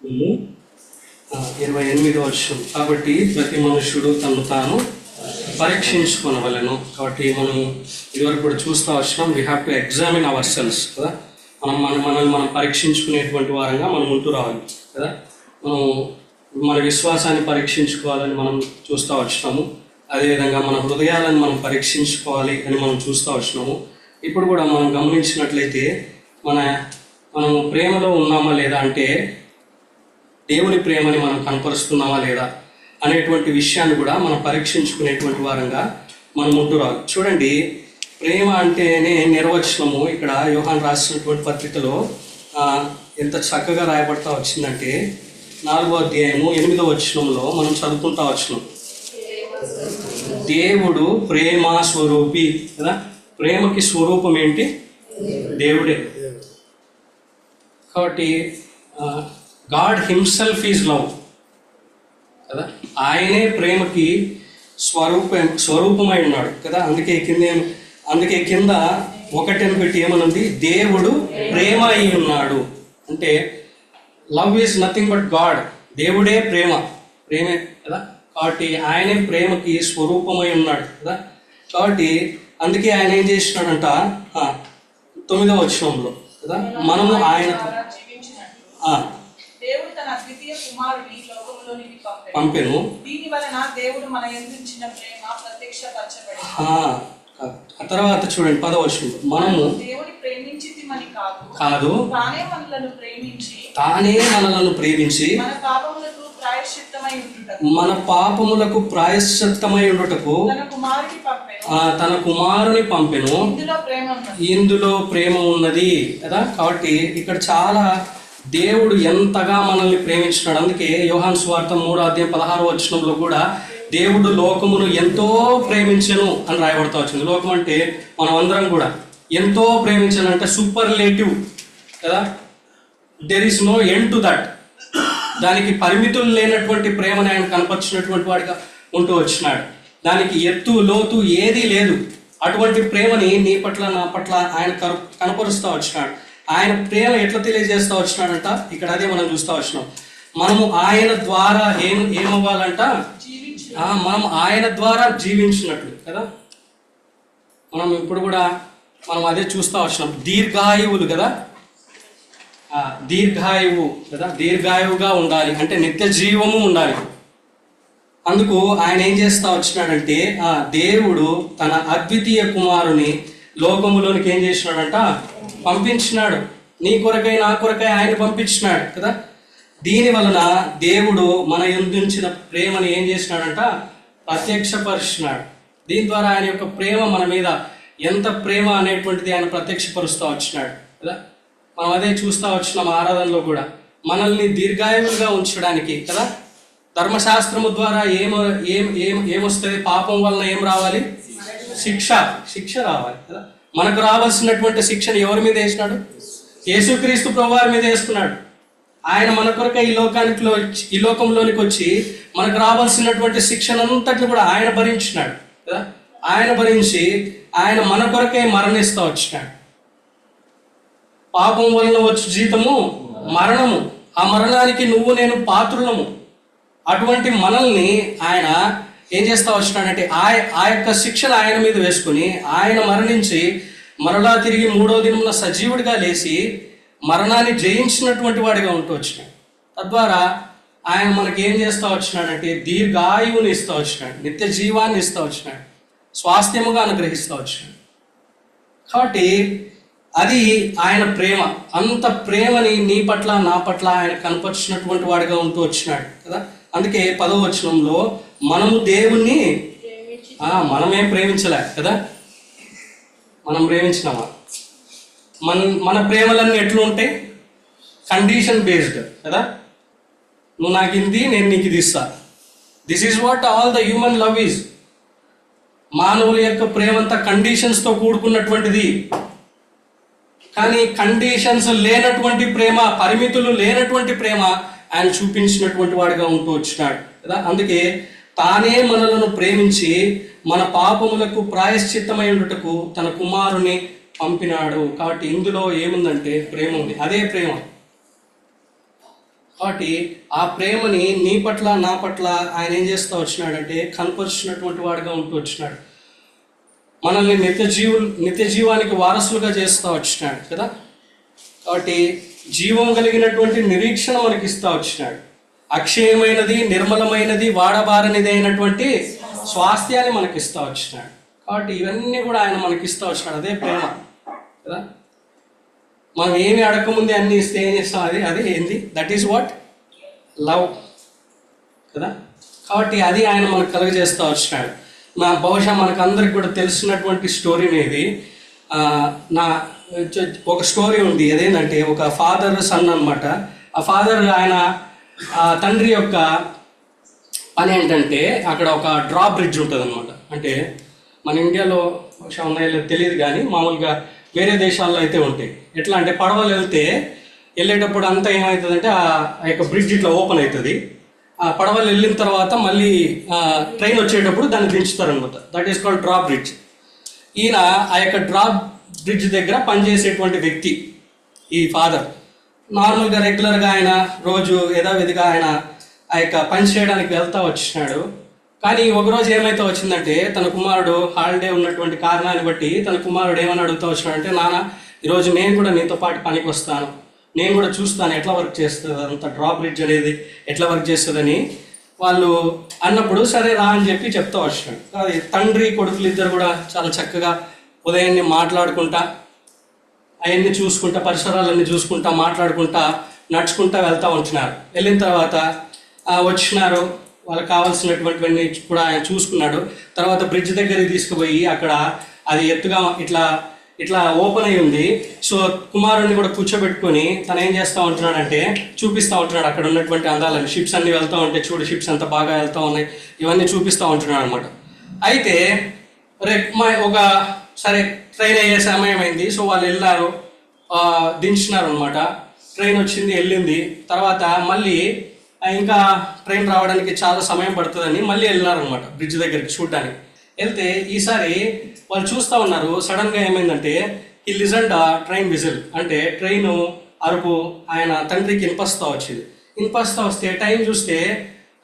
28వ వచనం. కాబట్టి ప్రతి మనుష్యుడు తను తాను పరీక్షించుకొనవలెను. కాబట్టి మనం ఇదివరకు కూడా చూస్తూ వచ్చినాం, we have to examine our cells కదా. మనల్ని మనం పరీక్షించుకునేటువంటి వారంగా మనం ఉంటూ రావాలి కదా. మనం మన విశ్వాసాన్ని పరీక్షించుకోవాలని మనం చూస్తూ వచ్చినాము. అదేవిధంగా మన హృదయాలను మనం పరీక్షించుకోవాలి అని మనం చూస్తూ వచ్చినాము. ఇప్పుడు కూడా మనం గమనించినట్లయితే మనం ప్రేమలో ఉన్నామా లేదా, అంటే దేవుని ప్రేమని మనం కనపరుస్తున్నామా లేదా అనేటువంటి విషయాన్ని కూడా మనం పరీక్షించుకునేటువంటి వారంగా మనం ఉంటూ రావాలి. చూడండి, ప్రేమ అంటేనే నిర్వచనము ఇక్కడ యోహాను రాసినటువంటి పత్రికలో ఎంత చక్కగా రాయబడతా వచ్చిందంటే 4వ అధ్యాయము 8వ వచనంలో మనం చదువుకుంటా వచ్చినాం. దేవుడు ప్రేమ స్వరూపి కదా. ప్రేమకి స్వరూపం ఏంటి? దేవుడే. కాబట్టి గాడ్ హిమ్సెల్ఫ్ ఈజ్ లవ్ కదా. ఆయనే ప్రేమకి స్వరూపమై ఉన్నాడు కదా. అందుకే కింద 1 పెట్టి ఏమనుంది? దేవుడు ప్రేమ అయి ఉన్నాడు. అంటే love is nothing but God. దేవుడే ప్రేమే కదా. కాబట్టి ఆయనే ప్రేమకి స్వరూపమై ఉన్నాడు కదా. కాబట్టి అందుకే ఆయన ఏం చేసినాడంట 9వ వచనంలో కదా, మనము ఆయన పంపెను. ఆ తర్వాత చూడండి 10వ వచనంలో, మనము కాదు తానే మనలను ప్రేమించి మన పాపములకు ప్రాయశ్చిత్తమై ఉండుటకు తన కుమారుని పంపెను. ఇందులో ప్రేమ ఉన్నది కదా. కాబట్టి ఇక్కడ చాలా దేవుడు ఎంతగా మనల్ని ప్రేమించినాడు. అందుకే యోహాను సువార్త 3వ అధ్యాయం 16వ వచనంలో కూడా దేవుడు లోకమును ఎంతో ప్రేమించెను అని రాయబడతా వచ్చింది. లోకం అంటే మనం అందరం కూడా ఎంతో ప్రేమించను అంటే సూపర్లేటివ్ కదా. There is no end to that. దానికి పరిమితులు లేనటువంటి ప్రేమను ఆయన కనపరిచినటువంటి వాడిగా ఉంటూ వచ్చినాడు. దానికి ఎత్తు లోతు ఏదీ లేదు. అటువంటి ప్రేమని నీ పట్ల నా పట్ల ఆయన కనపరుస్తూ వచ్చినాడు. ఆయన ప్రేమ ఎట్లా తెలియజేస్తూ వచ్చినాడంట, ఇక్కడ అదే మనం చూస్తూ వచ్చినాం. మనము ఆయన ద్వారా ఏమవ్వాలంట? మనం ఆయన ద్వారా జీవించినట్లు కదా. మనం ఇప్పుడు కూడా మనం అదే చూస్తూ వచ్చినాం. దీర్ఘాయువులు కదా, దీర్ఘాయువు కదా. దీర్ఘాయువుగా ఉండాలి అంటే నిత్య జీవము ఉండాలి. అందుకు ఆయన ఏం చేస్తా వచ్చినాడంటే దేవుడు తన అద్వితీయ కుమారుని లోకములోనికి ఏం చేసినాడంట? పంపించినాడు. నీ కొరకై నా కొరకై ఆయన పంపించినాడు కదా. దీని వలన దేవుడు మన యందుంచిన ప్రేమని ఏం చేసినాడంట? ప్రత్యక్షపరిచినాడు. దీని ద్వారా ఆయన యొక్క ప్రేమ మన మీద ఎంత ప్రేమ అనేటువంటిది ఆయన ప్రత్యక్షపరుస్తూ వచ్చినాడు కదా. మనం అదే చూస్తూ వచ్చినాం ఆరాధనలో కూడా. మనల్ని దీర్ఘాయువులుగా ఉంచడానికి కదా. ధర్మశాస్త్రము ద్వారా ఏమొస్తుంది? పాపం వలన ఏం రావాలి? శిక్ష రావాలి కదా. మనకు రావాల్సినటువంటి శిక్షను ఎవరి మీద వేసినాడు? యేసుక్రీస్తు ప్రభువారి మీద వేసుకున్నాడు. ఆయన మన కొరకై ఈ లోకంలోనికి వచ్చి మనకు రావాల్సినటువంటి శిక్షనంతటిని కూడా ఆయన భరించినాడు కదా. ఆయన భరించి ఆయన మన కొరకై మరణిస్తూ వచ్చినాడు. పాపం వలన వచ్చి జీతము మరణము. ఆ మరణానికి నువ్వు నేను పాత్రులము. అటువంటి మనల్ని ఆయన ఏం చేస్తా వచ్చినాడంటే ఆ యొక్క శిక్షను ఆయన మీద వేసుకుని ఆయన మరణించి మరలా తిరిగి 3వ దినమున సజీవుడిగా లేచి మరణాన్ని జయించినటువంటి వాడిగా ఉంటూ వచ్చినాడు. తద్వారా ఆయన మనకి ఏం చేస్తూ వచ్చినాడంటే దీర్ఘాయువుని ఇస్తూ వచ్చినాడు, నిత్య జీవాన్ని ఇస్తూ వచ్చినాడు, స్వాస్థ్యముగా అనుగ్రహిస్తూ వచ్చినాడు. కాబట్టి అది ఆయన ప్రేమ. అంత ప్రేమని నీ పట్ల నా పట్ల ఆయన కనపరిచినటువంటి వాడిగా ఉంటూ వచ్చినాడు కదా. అందుకే 10వ వచనంలో మనము దేవుణ్ణి మనమేం ప్రేమించలే కదా. మనం ప్రేమించినామా? మన ప్రేమలన్నీ ఎట్లా ఉంటాయి? కండిషన్ బేస్డ్ కదా. నువ్వు నాకు ఇది, నేను నీకు ఇది ఇస్తా. This is what all the human love is. మానవుల యొక్క ప్రేమంతా కండిషన్స్తో కూడుకున్నటువంటిది. కానీ కండిషన్స్ లేనటువంటి ప్రేమ, పరిమితులు లేనటువంటి ప్రేమ ఆయన చూపించినటువంటి వాడిగా ఉంటూ వచ్చినాడు కదా. అందుకే తానే మనలను ప్రేమించి మన పాపములకు ప్రాయశ్చిత్తమై ఉండుటకు తన కుమారుని పంపినాడు. కాబట్టి ఇందులో ఏముందంటే ప్రేమ ఉంది. అదే ప్రేమ. కాబట్టి ఆ ప్రేమని నీ పట్ల నా పట్ల ఆయన ఏం చేస్తూ వచ్చినాడంటే కనపరుచున్నటువంటి వాడిగా ఉంటూ వచ్చినాడు. మనల్ని నిత్య జీవానికి వారసులుగా చేస్తూ వచ్చినాడు కదా. కాబట్టి జీవం కలిగినటువంటి నిరీక్షణ మనకి ఇస్తూ వచ్చినాడు. అక్షయమైనది, నిర్మలమైనది, వాడబారనిది అయినటువంటి స్వాస్థ్యాన్ని మనకి ఇస్తూ వచ్చినాడు. కాబట్టి ఇవన్నీ కూడా ఆయన మనకి ఇస్తూ వచ్చినాడు. అదే ప్రేమ కదా. మనం ఏమి అడగకముందే అన్ని ఇస్తే ఏం చేస్తాం, అది ఏంది, దట్ ఈస్ వాట్ లవ్ కదా. కాబట్టి అది ఆయన మనకు కలుగజేస్తూ వచ్చినాడు. బహుశా మనకు అందరికి కూడా తెలిసినటువంటి స్టోరీని ఇది. ఒక స్టోరీ ఉంది. అదేంటంటే ఒక ఫాదర్ సన్ అనమాట. ఆ ఫాదర్ ఆయన తండ్రి యొక్క పని ఏంటంటే అక్కడ ఒక డ్రా బ్రిడ్జ్ ఉంటుంది అనమాట. అంటే మన ఇండియాలో బహుశా ఉన్నాయో తెలియదు కానీ మామూలుగా వేరే దేశాల్లో అయితే ఉంటాయి. ఎట్లా అంటే పడవలు వెళ్ళేటప్పుడు అంతా ఏమవుతుందంటే ఆ యొక్క బ్రిడ్జ్ ఇట్లా ఓపెన్ అవుతుంది. ఆ పడవలు వెళ్ళిన తర్వాత మళ్ళీ ట్రైన్ వచ్చేటప్పుడు దాన్ని దించుతారనమాట. That is called drawbridge. ఈయన ఆ యొక్క డ్రా బ్రిడ్జ్ దగ్గర పనిచేసేటువంటి వ్యక్తి ఈ ఫాదర్. నార్మల్గా రెగ్యులర్గా ఆయన రోజు యథావిధిగా ఆయన ఆ యొక్క పని చేయడానికి వెళ్తూ వచ్చినాడు. కానీ ఒకరోజు ఏమైతే వచ్చిందంటే తన కుమారుడు హాలిడే ఉన్నటువంటి కారణాన్ని బట్టి తన కుమారుడు ఏమని అడుగుతూ వచ్చినాడంటే, నాన్న ఈరోజు నేను కూడా నీతో పాటు పనికి వస్తాను, నేను కూడా చూస్తాను ఎట్లా వర్క్ చేస్తుంది, అంత డ్రా బ్రిడ్జ్ అనేది ఎట్లా వర్క్ చేస్తుందని వాళ్ళు అన్నప్పుడు సరే రా అని చెప్పి చెప్తూ వచ్చినాడు. అది తండ్రి కొడుకులు ఇద్దరు కూడా చాలా చక్కగా ఉదయాన్నే మాట్లాడుకుంటా అవన్నీ చూసుకుంటా పరిసరాలన్నీ చూసుకుంటా మాట్లాడుకుంటా నడుచుకుంటా వెళ్తూ ఉంటున్నారు. వెళ్ళిన తర్వాత వచ్చినారు, వాళ్ళకి కావాల్సినటువంటివన్నీ కూడా ఆయన చూసుకున్నాడు. తర్వాత బ్రిడ్జ్ దగ్గరికి తీసుకుపోయి అక్కడ అది ఎత్తుగా ఇట్లా ఓపెన్ అయి ఉంది. సో కుమారుడిని కూడా కూర్చోబెట్టుకొని తను ఏం చేస్తూ ఉంటున్నాడంటే చూపిస్తూ ఉంటున్నాడు అక్కడ ఉన్నటువంటి అందాలని. షిప్స్ అన్ని వెళ్తూ ఉంటే చూడు షిప్స్ అంతా బాగా వెళ్తూ ఉన్నాయి, ఇవన్నీ చూపిస్తూ ఉంటున్నాడు అనమాట. అయితే ఒక సరే ట్రైన్ అయ్యే సమయం అయింది. సో వాళ్ళు వెళ్ళారు, దించినారు అనమాట. ట్రైన్ వచ్చింది, వెళ్ళింది. తర్వాత మళ్ళీ ఇంకా ట్రైన్ రావడానికి చాలా సమయం పడుతుందని మళ్ళీ వెళ్ళినారనమాట బ్రిడ్జ్ దగ్గరికి చూడడానికి. వెళ్తే ఈసారి వాళ్ళు చూస్తూ ఉన్నారు. సడన్గా ఏమైందంటే ఈ లిజండ్ ట్రైన్ విజిల్, అంటే ట్రైన్ అరుపు ఆయన తండ్రికి వినిపిస్తూ వచ్చింది. వినిపిస్తూ వస్తే టైం చూస్తే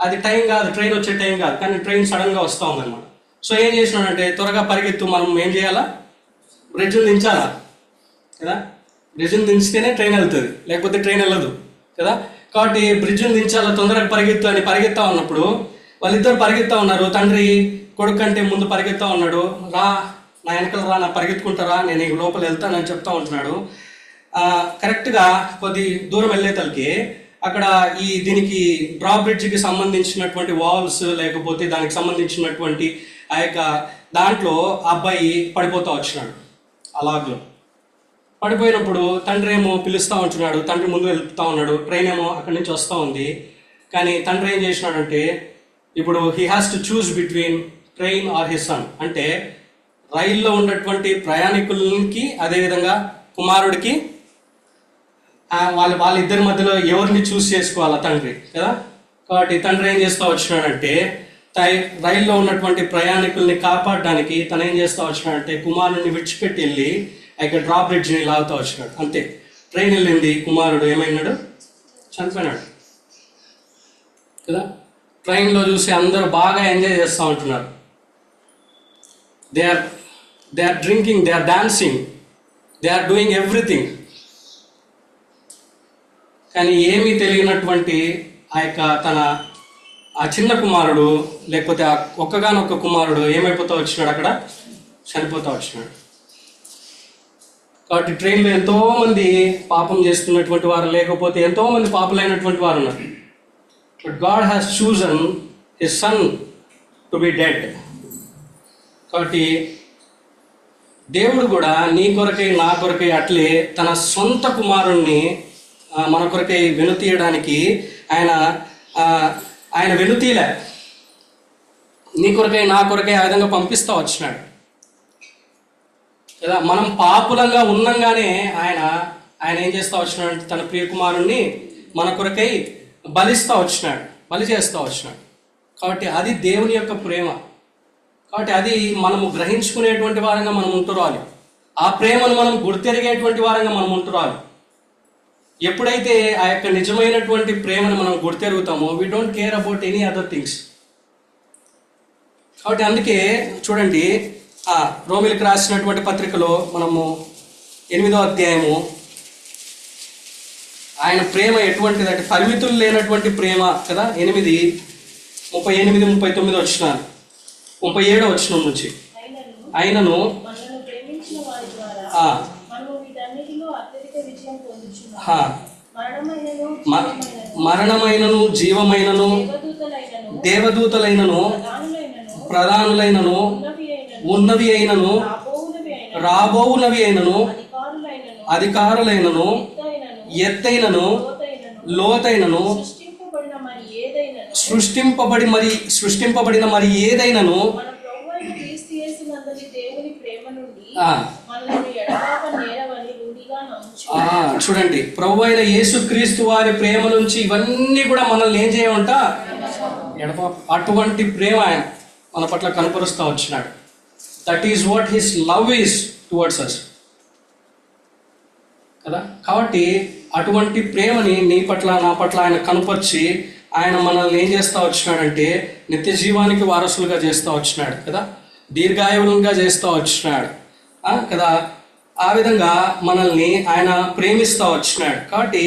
అది టైం కాదు, ట్రైన్ వచ్చే టైం కాదు, కానీ ట్రైన్ సడన్గా వస్తూ ఉందన్నమాట. సో ఏం చేసినాడంటే త్వరగా పరిగెత్తు, మనం ఏం చేయాలా, బ్రిడ్జ్ని దించాలా కదా. బ్రిడ్జ్ని దించితేనే ట్రైన్ వెళ్తుంది, లేకపోతే ట్రైన్ వెళ్ళదు కదా. కాబట్టి బ్రిడ్జ్ని దించాలా, తొందరగా పరిగెత్తు అని పరిగెత్తా ఉన్నప్పుడు వాళ్ళిద్దరు పరిగెత్తా ఉన్నారు. తండ్రి కొడుకు కంటే ముందు పరిగెత్తా ఉన్నాడు. రా నా వెనకలు రా, నా పరిగెత్తుకుంటారా, నేను ఈ లోపల వెళ్తానని చెప్తా ఉంటున్నాడు. కరెక్ట్గా కొద్ది దూరం వెళ్ళేతలకి అక్కడ దీనికి డ్రా బ్రిడ్జ్కి సంబంధించినటువంటి వాల్స్ లేకపోతే దానికి సంబంధించినటువంటి ఆ యొక్క దాంట్లో అబ్బాయి పడిపోతూ వచ్చినాడు. అలాగ్లో పడిపోయినప్పుడు తండ్రి ఏమో పిలుస్తూ ఉంటున్నాడు, తండ్రి ముందు వెళ్తూ ఉన్నాడు, ట్రైన్ ఏమో అక్కడి నుంచి వస్తూ ఉంది. కానీ తండ్రి ఏం చేసినాడంటే ఇప్పుడు he has to choose between train or his son. అంటే రైల్లో ఉన్నటువంటి ప్రయాణికులకి అదేవిధంగా కుమారుడికి వాళ్ళిద్దరి మధ్యలో ఎవరిని చూస్ చేసుకోవాలా తండ్రి కదా. కాబట్టి తండ్రి ఏం చేస్తూ వచ్చినాడంటే రైల్లో ఉన్నటువంటి ప్రయాణికుల్ని కాపాడడానికి తను ఏం చేస్తూ వచ్చినాడంటే కుమారుడిని విడిచిపెట్టి వెళ్ళి ఇక్కడ డ్రా బ్రిడ్జ్ని లాగుతూ వచ్చినాడు. అంతే, ట్రైన్ వెళ్ళింది, కుమారుడు ఏమైనాడు, చనిపోయినాడు కదా. ట్రైన్లో చూసి అందరూ బాగా ఎంజాయ్ చేస్తూ ఉంటున్నారు. They are drinking, they are dancing, they are doing everything. కానీ ఏమీ తెలియనటువంటి ఆ యొక్క ఆ చిన్న కుమారుడు లేకపోతే ఆ ఒక్కగానొక్క కుమారుడు ఏమైపోతూ వచ్చినాడు, అక్కడ చనిపోతూ వచ్చినాడు. కాబట్టి ట్రైన్లో ఎంతోమంది పాపం చేస్తున్నటువంటి వారు లేకపోతే ఎంతోమంది పాపలైనటువంటి వారు ఉన్నారు. But God has chosen his son to be dead. కాబట్టి దేవుడు కూడా నీ కొరకై నా కొరకై అట్లే తన సొంత కుమారుణ్ణి మన కొరకై వెనుతీయడానికి ఆయన వెనుతీలే, నీ కొరకై నా కొరకై ఆ విధంగా పంపిస్తూ వచ్చినాడు కదా. మనం పాపులంగా ఉండంగానే ఆయన ఏం చేస్తూ వచ్చినాడు, తన ప్రియ కుమారుణ్ణి మన కొరకై బలి చేస్తూ వచ్చినాడు. కాబట్టి అది దేవుని యొక్క ప్రేమ. కాబట్టి అది మనము గ్రహించుకునేటువంటి వారంగా మనం ఉంటురాలి. ఆ ప్రేమను మనం గుర్తెరిగేటువంటి వారంగా మనం ఉంటురాలి. ఎప్పుడైతే ఆ యొక్క నిజమైనటువంటి ప్రేమను మనం గుర్తెరుగుతామో we don't care about any other things. కాబట్టి అందుకే చూడండి, రోమిలకు రాసినటువంటి పత్రికలో మనము 8వ అధ్యాయము, ఆయన ప్రేమ ఎటువంటిది అంటే పరిమితులు లేనటువంటి ప్రేమ కదా. 8:38, 39 వచ్చిన 37 వచ్చిన నుంచి, ఆయనను మరణమైనను జీవమైనను దేవదూతలైనను ప్రధానులైనను ఉన్నవి అయినను రాబోవునవి అయినను అధికారులైనను ఎత్తైనను లోతైనను సృష్టింపబడిన మరి ఏదైనను చూడండి, ప్రభు అయిన యేసుక్రీస్తు వారి ప్రేమ నుంచి ఇవన్నీ కూడా మనల్ని ఏం చేయమంట అటువంటి ప్రేమ ఆయన మన పట్ల కనపరుస్తూ వచ్చినాడు. That is what his love is towards us కదా. కాబట్టి అటువంటి ప్రేమని నీ పట్ల నా పట్ల ఆయన కనపరిచి ఆయన మనల్ని ఏం చేస్తూ వచ్చినాడంటే నిత్య జీవానికి వారసులుగా చేస్తూ వచ్చినాడు కదా, దీర్ఘాయువులుగా చేస్తూ వచ్చినాడు కదా. ఆ విధంగా మనల్ని ఆయన ప్రేమిస్తూ వచ్చినాడు. కాబట్టి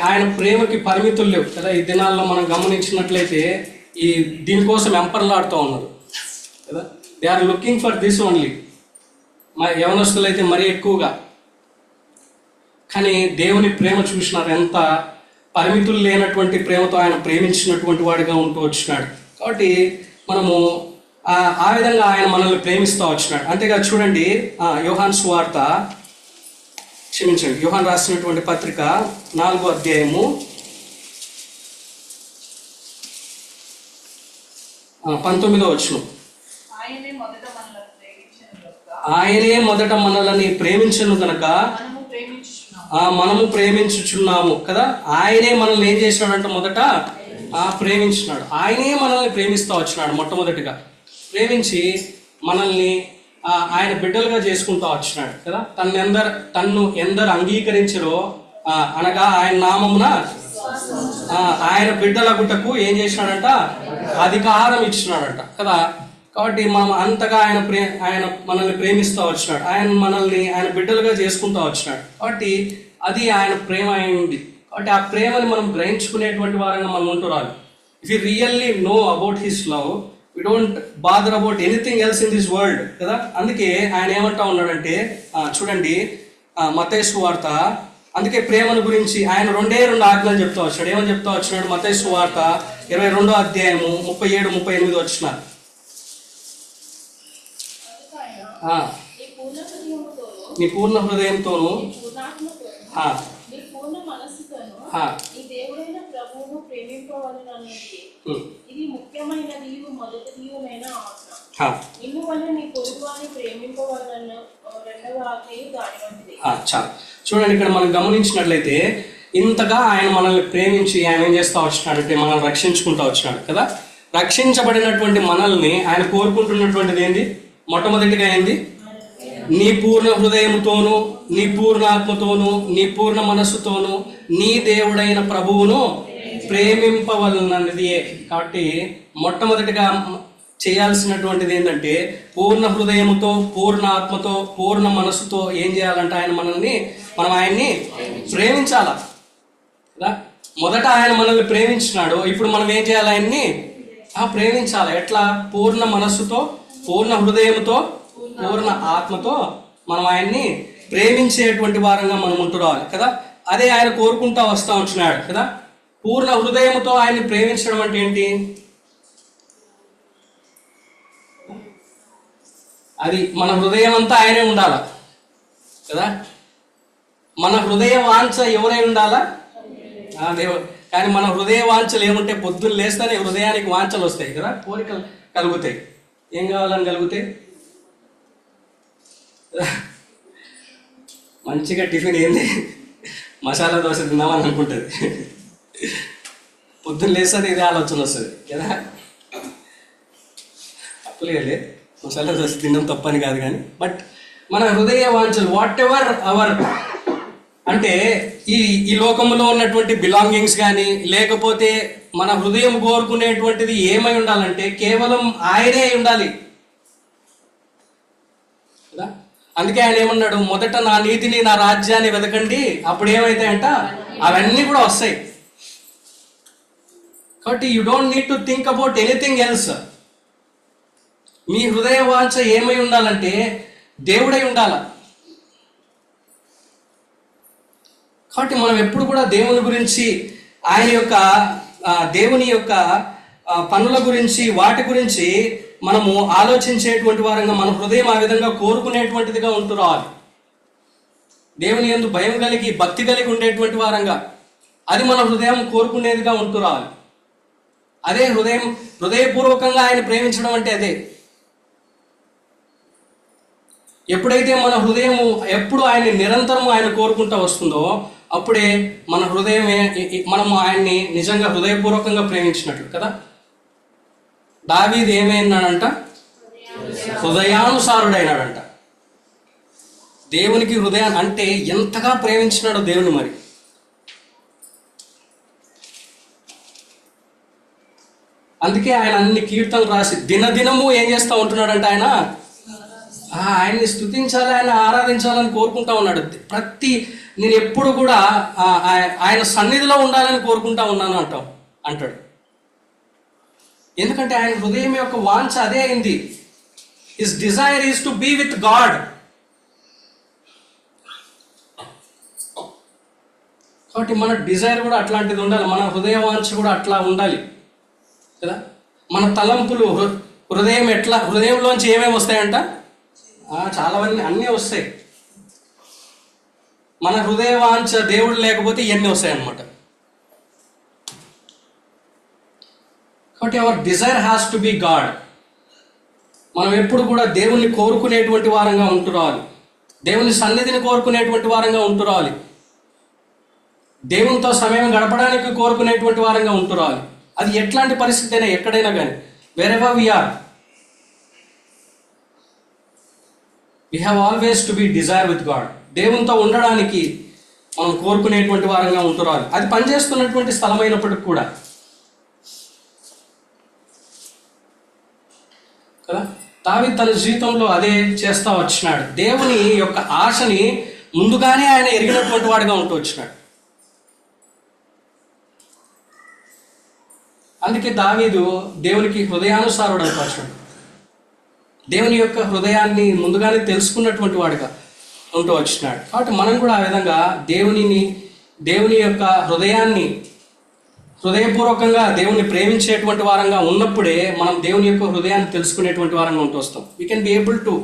ఆయన ప్రేమకి పరిమితులు లేవు కదా. ఈ దినాల్లో మనం గమనించినట్లయితే దీనికోసం ఎంపర్లాడుతూ ఉన్నారు కదా. They are looking for this only. యవనస్తులు అయితే మరీ ఎక్కువగా. కానీ దేవుని ప్రేమ చూసినారు, ఎంత పరిమితులు లేనటువంటి ప్రేమతో ఆయన ప్రేమించినటువంటి వాడిగా ఉంటూ వచ్చినాడు. కాబట్టి మనము ఆ విధంగా ఆయన మనల్ని ప్రేమిస్తూ వచ్చినాడు. అంతేగా చూడండి, యోహాన్ రాసినటువంటి పత్రిక 4వ అధ్యాయము 19వ వచనం. ఆయనే మొదట మనల్ని ప్రేమించను కనుక మనము ప్రేమించుచున్నాము కదా. ఆయనే మనల్ని ఏం చేసినాడంటే మొదట ప్రేమించినాడు. ఆయనే మనల్ని ప్రేమిస్తూ వచ్చినాడు. మొట్టమొదటిగా ప్రేమించి మనల్ని ఆయన బిడ్డలుగా చేసుకుంటూ వచ్చినాడు కదా. తన్ను ఎందరు అంగీకరించరో అనగా ఆయన నామమున ఆయన బిడ్డలగుటకు ఏం చేసినాడంట, అధికారం ఇచ్చినాడంట కదా. కాబట్టి మనం అంతగా ఆయన మనల్ని ప్రేమిస్తూ వచ్చినాడు. ఆయన బిడ్డలుగా చేసుకుంటూ వచ్చినాడు. కాబట్టి అది ఆయన ప్రేమ అయింది. కాబట్టి ఆ ప్రేమని మనం గ్రహించుకునేటువంటి వారంగా మనం ఉంటున్నాం. If you really know about his love, we don't bother about anything else in this world కదా. అందుకే ఆయన ఏమంటా ఉన్నాడంటే చూడండి, మత్తయి సువార్త, అందుకే ప్రేమను గురించి ఆయన 2 ఆజ్ఞలు చెప్తా వచ్చాడు. ఏమని చెప్తా వచ్చినాడు? మత్తయి సువార్త 22వ అధ్యాయము 37, 38 వచ్చిన. నీ పూర్ణ హృదయంతోను ఇది ముఖ్యమైనది మొదటిదియునైన ఆజ్ఞ. నిన్ను వలె నీ పొరుగువాని ప్రేమింపవలెను రెండవ ఆజ్ఞయు దాని వంటిది. చూడండి, ఇక్కడ మనం గమనించినట్లయితే ఇంతగా ఆయన మనల్ని ప్రేమించి ఆయన ఏం చేస్తూ వచ్చినాడంటే మనల్ని రక్షించుకుంటూ వచ్చినాడు కదా. రక్షించబడినటువంటి మనల్ని ఆయన కోరుకుంటున్నటువంటిది ఏంది? మొట్టమొదటిగా ఏంది? నీ పూర్ణ హృదయముతోను, నీ పూర్ణ ఆత్మతోను, నీ పూర్ణ మనస్సుతోను నీ దేవుడైన ప్రభువును ప్రేమింపవలనది. కాబట్టి మొట్టమొదటిగా చేయాల్సినటువంటిది ఏంటంటే పూర్ణ హృదయముతో, పూర్ణ ఆత్మతో, పూర్ణ మనస్సుతో ఏం చేయాలంటే మనం ఆయన్ని ప్రేమించాల కదా. మొదట ఆయన మనల్ని ప్రేమించినాడు, ఇప్పుడు మనం ఏం చేయాలి? ఆయన్ని ప్రేమించాలి. ఎట్లా? పూర్ణ మనస్సుతో, పూర్ణ హృదయముతో, పూర్ణ ఆత్మతో మనం ఆయన్ని ప్రేమించేటువంటి వారంగా మనం ఉంటురావాలి కదా. అదే ఆయన కోరుకుంటా వస్తూ ఉంటున్నాడు కదా. పూర్ణ హృదయముతో ఆయన్ని ప్రేమించడం అంటే ఏంటి? అది మన హృదయం అంతా ఆయనే ఉండాలా కదా. మన హృదయ వాంఛ ఎవరై ఉండాలా? దేవుడు. కానీ మన హృదయ వాంఛలు ఏముంటే పొద్దున్న లేస్తేనే హృదయానికి వాంఛలు వస్తాయి కదా, కోరికలు కలుగుతాయి. ఏం కావాలని కలుగుతాయి? మంచిగా టిఫిన్ ఏంది, మసాలా దోశ తిన్నామని అనుకుంటుంది. పొద్దున్న లేస్తుంది ఇదే ఆలోచన వస్తుంది కదా. తప్పులేలే, మసాలా దోశ తినడం తప్పని కాదు, కానీ బట్ మన హృదయ వాంఛలు, వాట్ ఎవర్ అవర్ అంటే ఈ లోకంలో ఉన్నటువంటి బిలాంగింగ్స్ కానీ, లేకపోతే మన హృదయం కోరుకునేటువంటిది ఏమై ఉండాలంటే కేవలం ఆయనే అయి ఉండాలి కదా. అందుకే ఆయన ఏమన్నాడు, మొదట నా నీతిని నా రాజ్యాన్ని వెతకండి, అప్పుడు ఏమైతాయంట అవన్నీ కూడా వస్తాయి. కాబట్టి you don't need to think about anything else. మీ హృదయ వాంఛ ఏమై ఉండాలంటే దేవుడై ఉండాల. కాబట్టి మనం ఎప్పుడు కూడా దేవుని గురించి, ఆయన యొక్క దేవుని యొక్క పనుల గురించి, వాటి గురించి మనము ఆలోచించేటువంటి వారంగా, మన హృదయం ఆ విధంగా కోరుకునేటువంటిదిగా ఉంటూ రావాలి. దేవుని యందు భయం కలిగి, భక్తి కలిగి ఉండేటువంటి వారంగా, అది మన హృదయం కోరుకునేదిగా ఉంటూ రావాలి. అదే హృదయపూర్వకంగా ఆయన ప్రేమించడం అంటే అదే. ఎప్పుడైతే మన హృదయం ఎప్పుడు ఆయన నిరంతరం ఆయన కోరుకుంటూ వస్తుందో, అప్పుడే మన హృదయమే మనము ఆయన్ని నిజంగా హృదయపూర్వకంగా ప్రేమించినట్లు కదా. దావీదు ఏమైనాడంట, హృదయానుసారుడైనాడంట. దేవునికి హృదయాన్ని అంటే ఎంతగా ప్రేమించినాడో దేవుని మరి. అందుకే ఆయన అన్ని కీర్తనలు రాసి దినదినము ఏం చేస్తూ ఉంటున్నాడంటే ఆయన్ని స్తుతించాలి, ఆయన ఆరాధించాలని కోరుకుంటా ఉన్నాడు. నేను ఎప్పుడు కూడా ఆయన సన్నిధిలో ఉండాలని కోరుకుంటా ఉన్నాను అంటాడు. ఎందుకంటే ఆయన హృదయం యొక్క వాంఛ అదే అయింది. His desire is to be with God. కాబట్టి మన డిజైర్ కూడా అట్లాంటిది ఉండాలి, మన హృదయ వాంఛ కూడా అట్లా ఉండాలి కదా. మన తలంపులు, హృదయంలోంచి ఏమేమి వస్తాయంట, చాలావన్నీ అన్నీ వస్తాయి. మన హృదయ వాంఛ దేవుడు లేకపోతే ఇవన్నీ వస్తాయన్నమాట. కాబట్టి hour Dzire has to be God. మనం ఎప్పుడు కూడా దేవుణ్ణి కోరుకునేటువంటి వారంగా ఉంటూ రావాలి, దేవుని సన్నిధిని కోరుకునేటువంటి వారంగా ఉంటూ రావాలి, దేవునితో సమయం గడపడానికి కోరుకునేటువంటి వారంగా ఉంటూ రావాలి. అది ఎట్లాంటి పరిస్థితి అయినా, ఎక్కడైనా కానీ, wherever we are, we have always to be desire with God. దేవునితో ఉండడానికి మనం కోరుకునేటువంటి వారంగా ఉంటురాలి. అది పనిచేస్తున్నటువంటి స్థలమైనప్పటికి కూడా కదా. దావీదు తన జీవితంలో అదే చేస్తా వచ్చినాడు. దేవుని యొక్క ఆశని ముందుగానే ఆయన ఎరిగినటువంటి వాడిగా ఉంటూ వచ్చినాడు. అందుకే దావీదు దేవునికి హృదయానుసారుడు అయిపోయాడు. దేవుని యొక్క హృదయాన్ని ముందుగానే తెలుసుకున్నటువంటి వాడిగా ఉంటూ వచ్చినాడు. కాబట్టి మనం కూడా ఆ విధంగా దేవుని యొక్క హృదయాన్ని, హృదయపూర్వకంగా దేవుని ప్రేమించేటువంటి వారంగా ఉన్నప్పుడే మనం దేవుని యొక్క హృదయాన్ని తెలుసుకునేటువంటి వారంగా ఉంటూ వస్తాం. We can be able to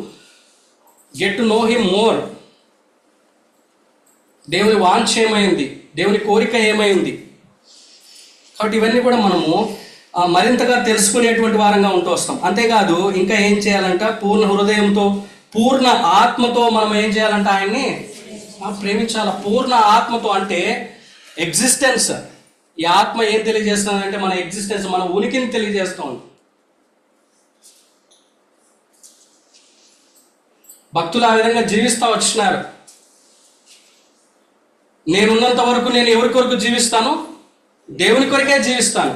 get to know him more. దేవుని వాంఛ ఏమైంది, దేవుని కోరిక ఏమైంది. కాబట్టి ఇవన్నీ కూడా మనము మరింతగా తెలుసుకునేటువంటి వారంగా ఉంటూ వస్తాం. అంతేకాదు ఇంకా ఏం చేయాలంట, పూర్ణ హృదయంతో, పూర్ణ ఆత్మతో మనం ఏం చేయాలంట, ఆయన్ని ప్రేమించాల. పూర్ణ ఆత్మతో అంటే ఎగ్జిస్టెన్స్. ఈ ఆత్మ ఏం తెలియజేస్తుందంటే మన ఎగ్జిస్టెన్స్, మన ఉనికిని తెలియజేస్తూ ఉంది. భక్తులు ఆ విధంగా జీవిస్తూ వచ్చినారు. నేనున్నంత వరకు నేను ఎవరి కొరకు జీవిస్తాను, దేవుని కొరకే జీవిస్తాను.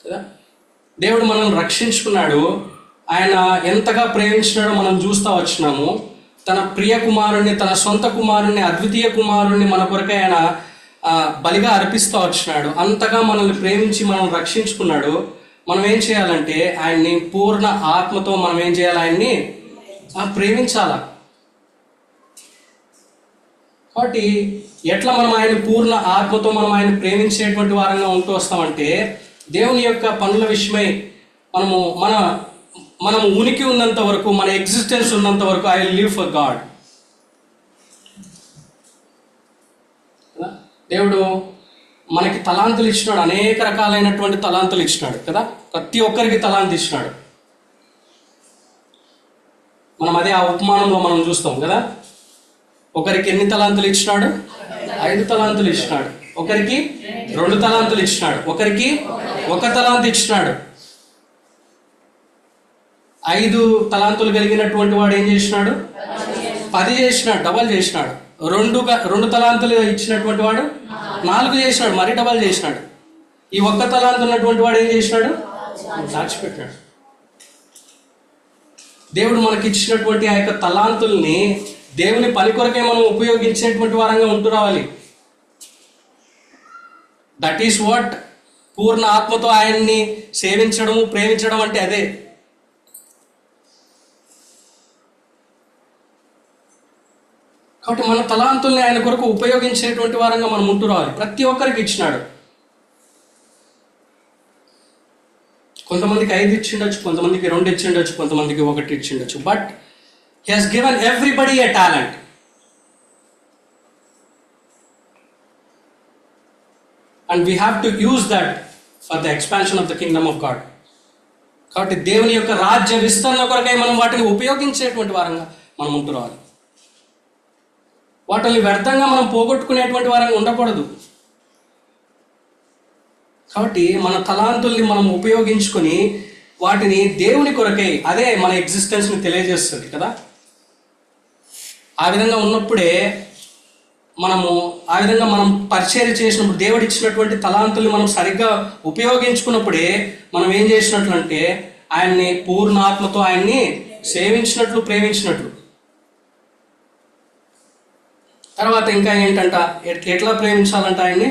కదా, దేవుడు మనల్ని రక్షించుకున్నాడు. ఆయన ఎంతగా ప్రేమించినాడో మనం చూస్తూ వచ్చినాము. తన ప్రియ కుమారుణ్ణి, తన సొంత కుమారుణ్ణి, అద్వితీయ కుమారుణ్ణి మన కొరకే ఆయన బలిగా అర్పిస్తూ వచ్చినాడు. అంతగా మనల్ని ప్రేమించి మనం రక్షించుకున్నాడు. మనం ఏం చేయాలంటే ఆయన్ని పూర్ణ ఆత్మతో మనం ఏం చేయాలి, ఆయన్ని ప్రేమించాల. కాబట్టి ఎట్లా మనం ఆయన పూర్ణ ఆత్మతో మనం ఆయన ప్రేమించేటువంటి వారంగా ఉంటూ వస్తామంటే, దేవుని యొక్క పనుల విషయమై మనము ఉనికి ఉన్నంత వరకు, మన ఎగ్జిస్టెన్స్ ఉన్నంత వరకు I will live for God. దేవుడు మనకి తలాంతులు ఇచ్చినాడు, అనేక రకాలైనటువంటి తలాంతులు ఇచ్చినాడు కదా. ప్రతి ఒక్కరికి తలాంతు ఇచ్చినాడు. మనం అదే ఆ ఉపమానంలో మనం చూస్తాం కదా. ఒకరికి ఎన్ని తలాంతులు ఇచ్చినాడు, 5 తలాంతులు ఇచ్చినాడు. ఒకరికి 2 తలాంతులు ఇచ్చినాడు. ఒకరికి 1 తలాంతు ఇచ్చినాడు. 5 తలాంతులు కలిగినటువంటి వాడు ఏం చేసినాడు? 10 చేసినాడు, డబల్ చేసినాడు. 2 తలాంతులు ఇచ్చినటువంటి వాడు 4 చేసినాడు, మరి డబల్ చేసినాడు. ఈ 1 తలాంతు ఉన్నటువంటి వాడు ఏం చేసినాడు? దాచిపెట్టాడు. దేవుడు మనకి ఇచ్చినటువంటి ఆ యొక్క తలాంతుల్ని దేవుని పని కొరకే మనం ఉపయోగించేటువంటి వారంగా ఉంటూ రావాలి. దట్ ఈస్ వాట్ పూర్ణ ఆత్మతో ఆయన్ని సేవించడము, ప్రేమించడం అంటే అదే. కాబట్టి మన తలాంతుల్ని ఆయన కొరకు ఉపయోగించేటువంటి వారంగా మనం ఉంటూ రావాలి. ప్రతి ఒక్కరికి ఇచ్చినాడు. కొంతమందికి 5 ఇచ్చిండొచ్చు, కొంతమందికి 2 ఇచ్చిండొచ్చు, కొంతమందికి 1 ఇచ్చిండొచ్చు. But he has given everybody a talent. And we have to use that for the expansion of the kingdom of God. కాబట్టి దేవుని యొక్క రాజ్య విస్తరణ కొరకై మనం వాటిని ఉపయోగించేటువంటి వారంగా మనం ఉంటూ రావాలి. వాటిని వ్యర్థంగా మనం పోగొట్టుకునేటువంటి వారంగా ఉండకూడదు. కాబట్టి మన తలాంతుల్ని మనం ఉపయోగించుకొని వాటిని దేవుని కొరకై, అదే మన ఎగ్జిస్టెన్స్ని తెలియజేస్తుంది కదా. ఆ విధంగా ఉన్నప్పుడే ఆ విధంగా మనం పరిచర్య చేసినప్పుడు, దేవుడు ఇచ్చినటువంటి తలాంతుల్ని మనం సరిగ్గా ఉపయోగించుకున్నప్పుడే మనం ఏం చేసినట్లు అంటే ఆయన్ని పూర్ణాత్మతో ఆయన్ని సేవించినట్లు, ప్రేమించినట్లు. తర్వాత ఇంకా ఏంటంట, ఎట్లా ప్రేమించాలంట ఆయన్ని?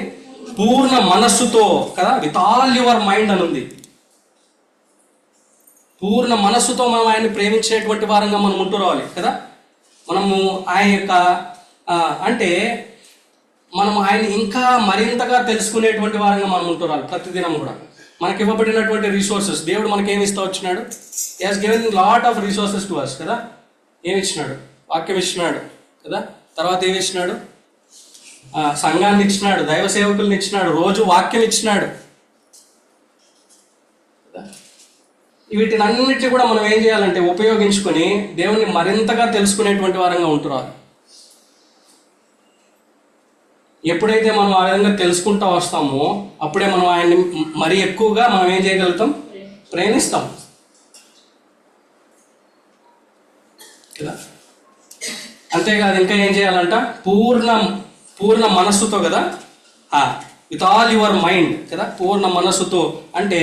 పూర్ణ మనస్సుతో కదా, విత్ ఆల్ యువర్ మైండ్ అని ఉంది. పూర్ణ మనస్సుతో మనం ఆయన్ని ప్రేమించేటువంటి వారంగా మనం ఉంటూ రావాలి కదా. మనము ఆయన యొక్క అంటే మనం ఆయన ఇంకా మరింతగా తెలుసుకునేటువంటి వారంగా మనం ఉంటూ రావాలి. ప్రతిదినం కూడా మనకి ఇవ్వబడినటువంటి రిసోర్సెస్, దేవుడు మనకి ఏమి ఇస్తూ వచ్చినాడు? He has given lot of resources to us కదా. ఏమి ఇచ్చినాడు? వాక్యం ఇచ్చినాడు కదా. తర్వాత ఏమి ఇచ్చినాడు? సంఘాన్ని ఇచ్చినాడు, దైవ సేవకుల్ని ఇచ్చినాడు, రోజు వాక్యం ఇచ్చినాడు. వీటిని అన్నిటిని కూడా మనం ఏం చేయాలంటే ఉపయోగించుకొని దేవుణ్ణి మరింతగా తెలుసుకునేటువంటి వారంగా ఉంటున్నారు. ఎప్పుడైతే మనం ఆ విధంగా తెలుసుకుంటూ వస్తామో అప్పుడే మనం ఆయన్ని మరీ ఎక్కువగా మనం ఏం చేయగలుగుతాం? ప్రేమిస్తాం కదా. అంతేకాదు ఇంకా ఏం చేయాలంట? పూర్ణ మనస్సుతో కదా, విత్ ఆల్ యువర్ మైండ్ కదా. పూర్ణ మనస్సుతో అంటే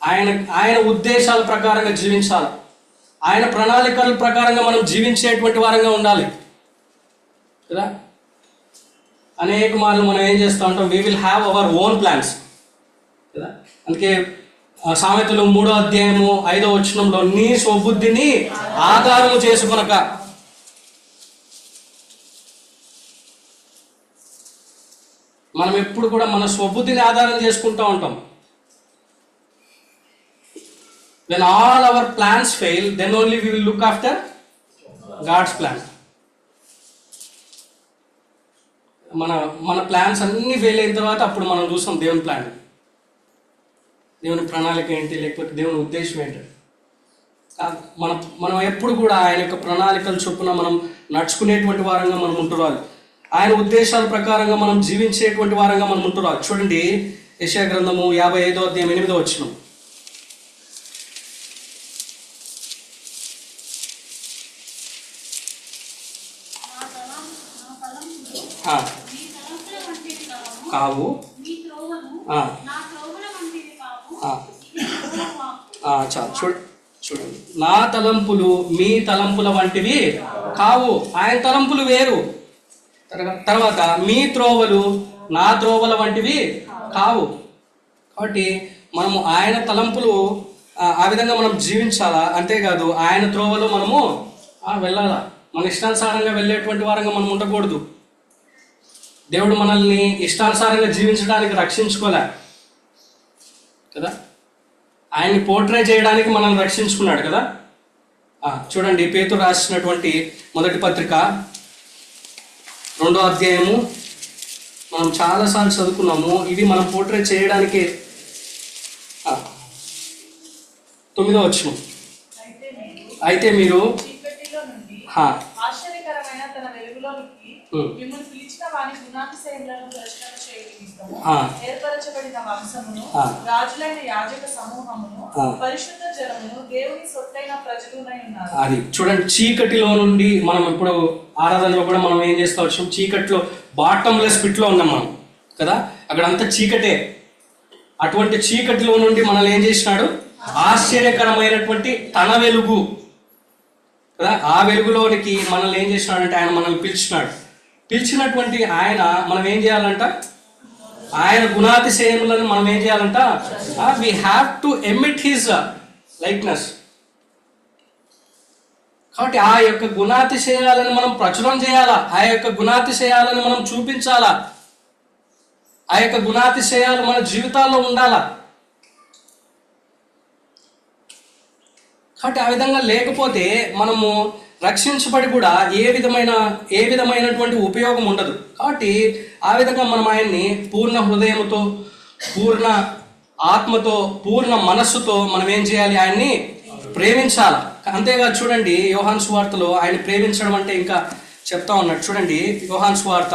ఆయన ఉద్దేశాల ప్రకారంగా జీవించాలి. ఆయన ప్రణాళికల ప్రకారంగా మనం జీవించేటువంటి వారంగా ఉండాలి కదా. అనేక మార్లు మనం ఏం చేస్తూ ఉంటాం? We will have our own plans కదా. అందుకే సామెతలు 3వ అధ్యాయము 5వ వచనంలో నీ స్వబుద్ధిని ఆధారము చేసుకొనక. మనం ఎప్పుడు కూడా మన స్వబుద్ధిని ఆధారం చేసుకుంటూ ఉంటాం. When all our plans fail, then only we will look after God's plan. మన ప్లాన్స్ అన్నీ ఫెయిల్ అయిన తర్వాత అప్పుడు మనం చూస్తాం దేవుని ప్లాన్, దేవుని ప్రణాళిక ఏంటి, లేకపోతే దేవుని ఉద్దేశం ఏంటి. మనం ఎప్పుడు కూడా ఆయన యొక్క ప్రణాళికల చొప్పున మనం నడుచుకునేటువంటి వారంగా మనం ఉంటురాలి. ఆయన ఉద్దేశాల ప్రకారంగా మనం జీవించేటువంటి వారంగా మనం ఉంటురాలి. చూడండి యెషయా గ్రంథము 55వ అధ్యాయం 8వ వచనం. కావు చాలు చూడండి. నా తలంపులు మీ తలంపుల వంటివి కావు. ఆయన తలంపులు వేరు. తర్వాత మీ త్రోవలు నా త్రోవల వంటివి కావు. కాబట్టి మనము ఆయన తలంపులు ఆ విధంగా మనం జీవించాలా. అంతేకాదు ఆయన త్రోవలో మనము వెళ్ళాలా. మన ఇష్టానుసారంగా వెళ్ళేటువంటి వారంగా మనం ఉండకూడదు. దేవుడు మనల్ని ఇష్టానుసారంగా జీవించడానికి రక్షించుకోలే కదా. ఆయన్ని పోర్ట్రే చేయడానికి మనల్ని రక్షించుకున్నాడు కదా. చూడండి పేతురు రాసినటువంటి మొదటి పత్రిక 2వ అధ్యాయము మనం చాలాసార్లు చదువుకున్నాము. ఇది మనం పోర్ట్రే చేయడానికి 9వ వచనం. అయితే మీరు ఆశ్చర్యకరమైన తన వెలుగులోనికి మిమ్మల్ని పిలిచిన వాని గుణాతిశయములను ప్రచురణ చేయు నిమిత్తము ఏర్పరచబడిన వంశమును, రాజులైన యాజక సమూహమును, పరిశుద్ధ జనమును, దేవుని సొత్తైన ప్రజలునై ఉన్నారు. అది చూడండి, చీకటిలో నుండి మనం ఇప్పుడు ఆరాధనలో కూడా మనం ఏం చేస్తా వచ్చాం, చీకటిలో బాటంలెస్ పిట్ లో ఉన్నాం మనం కదా, అక్కడ అంతా చీకటే. అటువంటి చీకటిలో నుండి మనల్ని ఏం చేసినాడు, ఆశ్చర్యకరమైనటువంటి తన వెలుగు కదా, ఆ వెలుగులోనికి మనల్ని ఏం చేసినాడంటే ఆయన మనల్ని పిలిచినాడు. పిలిచినటువంటి ఆయన మనం ఏం చేయాలంట, ఆయన గుణాతిశయములను మనం ఏం చేయాలంట, we have to emit his likeness. కాబట్టి ఆ యొక్క గుణాతిశయాలను మనం ప్రచురం చేయాలా, ఆ యొక్క గుణాతిశయాలను మనం చూపించాలా, ఆ యొక్క గుణాతిశయాలు మన జీవితాల్లో ఉండాలా. కాబట్టి ఆ విధంగా లేకపోతే మనము రక్షించబడి కూడా ఏ విధమైనటువంటి ఉపయోగం ఉండదు. కాబట్టి ఆ విధంగా మనం ఆయన్ని పూర్ణ హృదయముతో, పూర్ణ ఆత్మతో, పూర్ణ మనస్సుతో మనం ఏం చేయాలి, ఆయన్ని ప్రేమించాలి. అంతేగా చూడండి, యోహాను సువార్తలో ఆయన ప్రేమించడం అంటే ఇంకా చెప్తా ఉన్నాడు. చూడండి, యోహాను సువార్త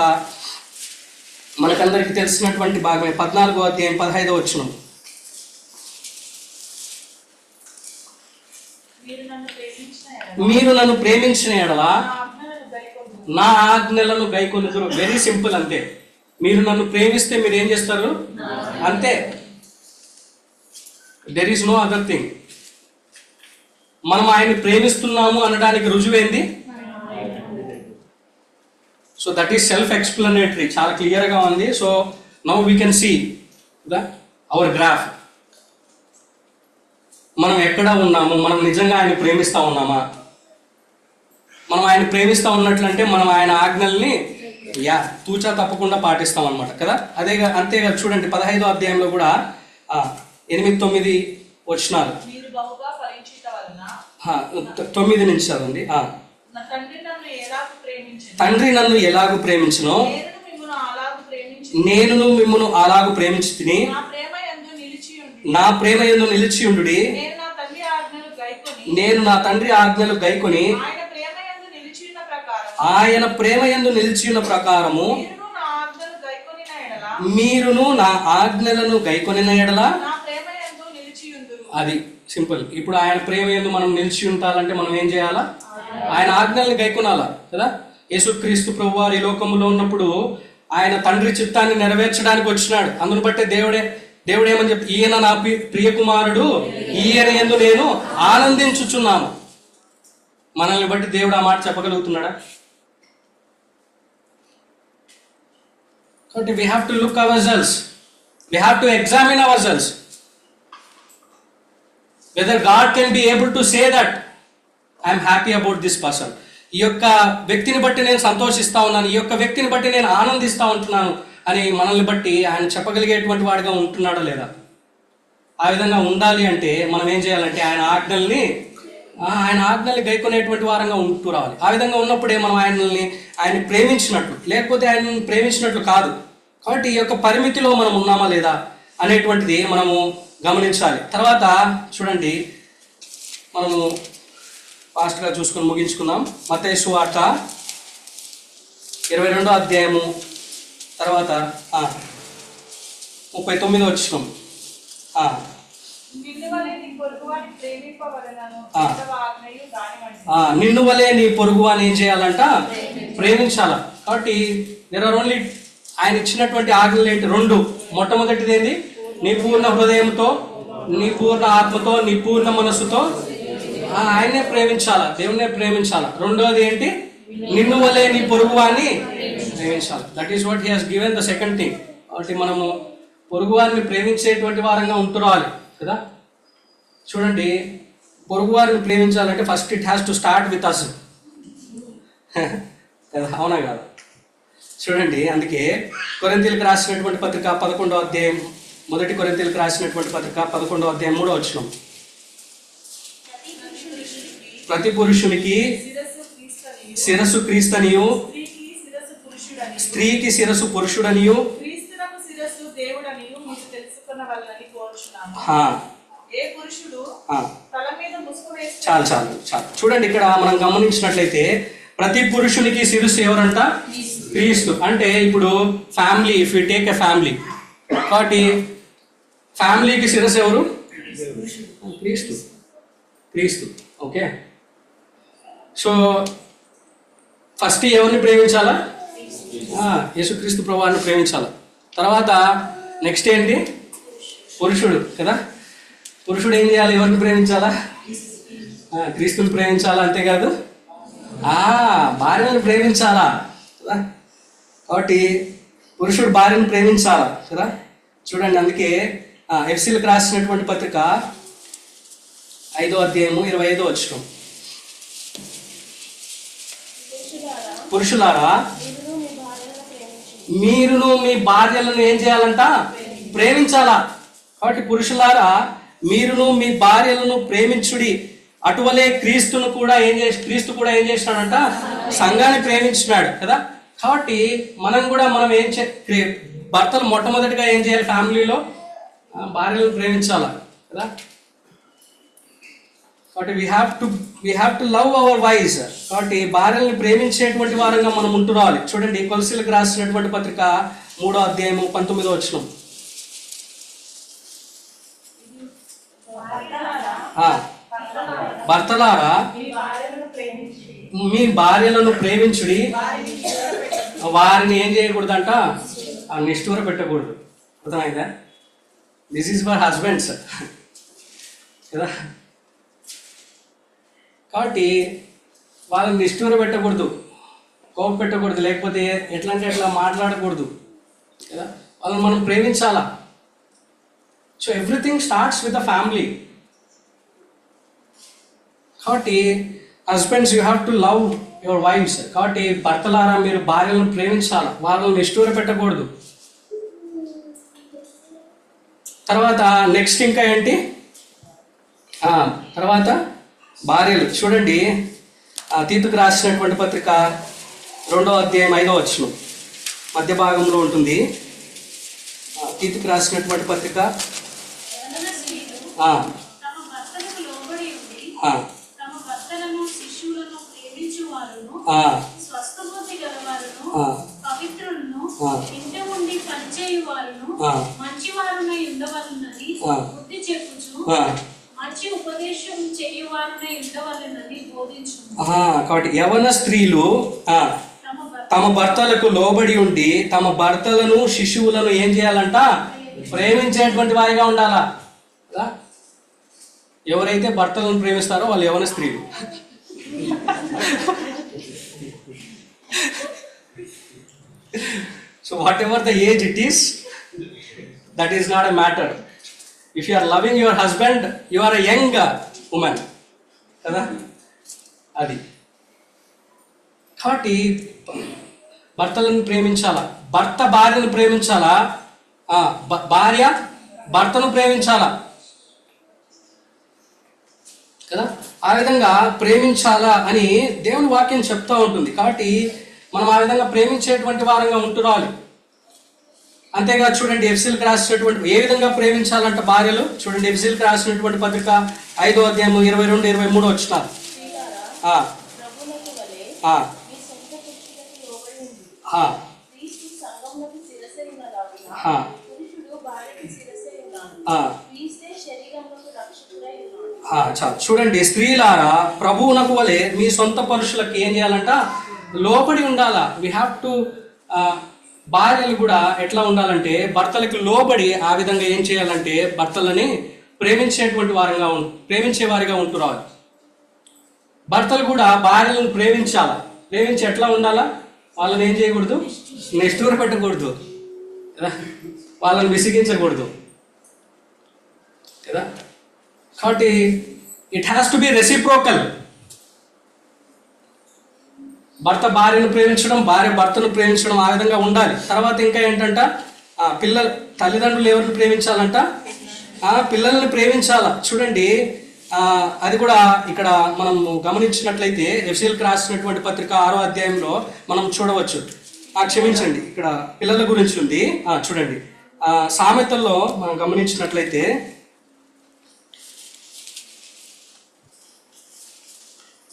మనకందరికీ తెలిసినటువంటి భాగమే, 14వ అధ్యాయం 15వ వచనం. మీరు నన్ను ప్రేమించిన ఎడల నా ఆజ్ఞలను గైకొనుదురు. వెరీ సింపుల్, అంతే. మీరు నన్ను ప్రేమిస్తే మీరు ఏం చేస్తారు, అంతే. There is no other thing. మనం ఆయన్ని ప్రేమిస్తున్నాము అనడానికి రుజువేంది? So that is self explanatory, చాలా క్లియర్గా ఉంది. So now we can see our graph. మనం ఎక్కడ ఉన్నాము, మనం నిజంగా ఆయన ప్రేమిస్తూ ఉన్నామా? మనం ఆయన ప్రేమిస్తూ ఉన్నట్లంటే మనం ఆయన ఆజ్ఞల్ని తూచా తప్పకుండా పాటిస్తాం అనమాట కదా. అంతేగా చూడండి, 15వ అధ్యాయంలో కూడా 8-9 వచనాలు, 9 నుంచి చదవండి. తండ్రి నన్ను ఎలాగూ ప్రేమించునో నేను మిమ్మును అలాగూ ప్రేమించి తిని నా ప్రేమ యందు నిలిచియుండుడి. నేను నా తండ్రి ఆజ్ఞలు గైకొని ఆయన ప్రేమ యందు నిలిచియున్న ప్రకారము మీరును నా ఆజ్ఞలను గైకొనిన ఎడల. అది సింపుల్. ఇప్పుడు ఆయన ప్రేమ యందు మనం నిలిచి ఉండాలంటే మనం ఏం చేయాలా, ఆయన ఆజ్ఞల్ని గైకొనాలా కదా. యేసుక్రీస్తు ప్రభువారు ఈ లోకములో ఉన్నప్పుడు ఆయన తండ్రి చిత్తాన్ని నెరవేర్చడానికి వచ్చినాడు. అందును బట్టే దేవుడు ఏమని చెప్పి, ఈయన నా ప్రియ కుమారుడు, ఈయన యందు నేను ఆనందించుచున్నాను. మనల్ని బట్టి దేవుడు ఆ మాట చెప్పగలుగుతున్నాడా? కాబట్టి we have to look ourselves, we have to examine ourselves whether God can be able to say that I am happy about this person. ఈ యొక్క వ్యక్తిని బట్టి నేను సంతోషిస్తా ఉన్నాను, ఈ యొక్క వ్యక్తిని బట్టి నేను ఆనందిస్తూ ఉంటున్నాను అని మనల్ని బట్టి ఆయన చెప్పగలిగేటువంటి వాడిగా ఉంటున్నాడా లేదా? ఆ విధంగా ఉండాలి అంటే మనం ఏం చేయాలంటే ఆయన ఆజ్ఞల్ని గైకొనేటువంటి వారంగా ఉంటూ రావాలి. ఆ విధంగా ఉన్నప్పుడే మనం ఆయన ప్రేమించినట్లు, లేకపోతే ఆయన్ని ప్రేమించినట్లు కాదు. కాబట్టి ఈ యొక్క పరిమితిలో మనం ఉన్నామా లేదా అనేటువంటిది మనము గమనించాలి. తర్వాత చూడండి, మనము ఫాస్ట్గా చూసుకొని ముగించుకుందాం. మత్తయి సువార్త 22వ అధ్యాయము తర్వాత 39వ వచనం. నిన్ను వలే నీ పొరుగు అని ఏం చేయాలంట, ప్రేమించాల. కాబట్టి దేర్ ఆర్ ఓన్లీ, ఆయన ఇచ్చినటువంటి ఆజ్ఞలు ఏంటి? 2. మొట్టమొదటిది ఏంటి? నీ పూర్ణ హృదయంతో, నీ పూర్ణ ఆత్మతో, నీ పూర్ణ మనస్సుతో ఆయన్నే ప్రేమించాలా, దేవుణ్ణే ప్రేమించాలా. రెండోది ఏంటి? నిన్ను వలే నీ పొరుగువాన్ని ప్రేమించాలి. That is what he has given the second thing. కాబట్టి మనము పొరుగువారిని ప్రేమించేటువంటి వారంగా ఉంటురావాలి కదా. చూడండి, పొరుగువారిని ప్రేమించాలంటే first it has to start with us. అవునా కాదు? చూడండి, అందుకే కొరింథీయులకు రాసినటువంటి పత్రిక 11వ అధ్యాయం, 1 కొరింథీయులకు రాసినటువంటి పత్రిక 11వ అధ్యాయం 3వ వచనం. ప్రతి పురుషునికి శిరస్సు క్రీస్తనియు, స్త్రీకి శిరస్సు పురుషుడనియు. చాలు. చూడండి, ఇక్కడ మనం గమనించినట్లయితే ప్రతి పురుషునికి శిరస్సు ఎవరంట? క్రీస్తు. అంటే ఇప్పుడు family, if you take a family, కాబట్టి ఫ్యామిలీకి శిరస్సు ఎవరు? క్రీస్తు. క్రీస్తు. ఓకే. సో ఫస్ట్ ఎవరిని ప్రేమించాలా? యేసుక్రీస్తు ప్రభువాన్ని ప్రేమించాలా. తర్వాత నెక్స్ట్ ఏంటి? పురుషుడు కదా. పురుషుడు ఏం చేయాలి? ఎవరిని ప్రేమించాలా? క్రీస్తుని ప్రేమించాలా. అంతేకాదు భార్యను ప్రేమించాలా కదా. కాబట్టి పురుషుడు భార్యను ప్రేమించాలా కదా. చూడండి, అందుకే ఎఫ్సీలకు రాసినటువంటి పత్రిక 5వ అధ్యాయము 25వ వచనం. పురుషులారా మీరును మీ భార్యలను ఏం చేయాలంట? ప్రేమించాలా. కాబట్టి పురుషులారా మీరును మీ భార్యలను ప్రేమించుడి, అటువలే క్రీస్తు కూడా ఏం చేసినాడంట? సంఘాన్ని ప్రేమించినాడు కదా. కాబట్టి మనం ఏం భర్తలు మొట్టమొదటిగా ఏం చేయాలి? ఫ్యామిలీలో భార్యలను ప్రేమించాలా కదా. కాబట్టి we have to love our wives. కాబట్టి భార్యలను ప్రేమించేటువంటి వారంగా మనం ఉంటురావాలి. చూడండి, కొలసీలకు రాసినటువంటి పత్రిక 3వ అధ్యాయము 19వ వచనం. భర్తలారా మీ భార్యలను ప్రేమించుడి, వారిని ఏం చేయకూడదంట? నిష్ఠూర పెట్టకూడదు. అర్థమైందా? దిస్ ఈజ్ ఫర్ హస్బెండ్స్ కదా. కాబట్టి వాళ్ళని నిష్ఠూర పెట్టకూడదు, కోపం పెట్టకూడదు, లేకపోతే ఎట్లా అంటే ఎట్లా మాట్లాడకూడదు కదా. వాళ్ళని మనం ప్రేమించాలా. So everything starts with the family. కాబట్టి husbands you have to love your wives. కాబట్టి భర్తలారా మీరు భార్యలను ప్రేమించాలా, వాళ్ళని నిష్ఠూర పెట్టకూడదు. తర్వాత నెక్స్ట్ ఇంకా ఏంటి? తర్వాత భార్యలు. చూడండి, తీతుకు రాసినటువంటి పత్రిక 2వ అధ్యాయం 5వ వచనం మధ్య భాగంలో ఉంటుంది. తీతుకు రాసినటువంటి పత్రిక కాబట్టి యవన స్త్రీలు తమ భర్తలకు లోబడి ఉండి తమ భర్తలను శిశువులను ఏం చేయాలంట? ప్రేమించేటువంటి వారిగా ఉండాలా. ఎవరైతే భర్తలను ప్రేమిస్తారో వాళ్ళు యవన స్త్రీలు. So whatever the age it is, that is not a matter. If you are loving your husband, you are a young woman కదా. అది కాబట్టి భర్తలను ప్రేమించాలా, భర్త భార్యను ప్రేమించాలా, భార్య భర్తను ప్రేమించాలా కదా. ఆ విధంగా ప్రేమించాలా అని దేవుని వాక్యం చెప్తూ ఉంటుంది. కాబట్టి మనం ఆ విధంగా ప్రేమించేటువంటి వారంగా ఉంటురాలి. అంతేకాదు చూడండి, ఎఫ్సీలకు రాసినటువంటి ఏ విధంగా ప్రేమించాలంట భార్యలు. చూడండి, ఎఫ్సీలకు రాసినటువంటి పత్రిక 5వ అధ్యాయం 22-23 వచనాలు. చూడండి, స్త్రీలారా ప్రభువునకు వలె మీ సొంత పురుషులకు ఏం చేయాలంట? లోబడి ఉండాలా. వీ హ్యావ్ టు భార్యలు కూడా ఎట్లా ఉండాలంటే భర్తలకు లోబడి ఆ విధంగా ఏం చేయాలంటే భర్తలని ప్రేమించే వారిగా ఉంటురావాలి. భర్తలు కూడా భార్యలను ప్రేమించాలా. ప్రేమించి ఎట్లా ఉండాలా? వాళ్ళని ఏం చేయకూడదు? నిష్ఠూర పెట్టకూడదు కదా, వాళ్ళని విసిగించకూడదు కదా. కాబట్టి it has to be reciprocal. భర్త భార్యను ప్రేమించడం, భార్య భర్తను ప్రేమించడం, ఆ విధంగా ఉండాలి. తర్వాత ఇంకా ఏంటంట, తల్లిదండ్రులు ఎవరిని ప్రేమించాలంట? పిల్లల్ని ప్రేమించాలా. చూడండి, అది కూడా ఇక్కడ మనం గమనించినట్లయితే ఎఫ్సీలకు రాసినటువంటి పత్రిక 6వ అధ్యాయంలో మనం చూడవచ్చు. క్షమించండి, ఇక్కడ పిల్లల గురించి ఉంది. చూడండి, సామెతల్లో మనం గమనించినట్లయితే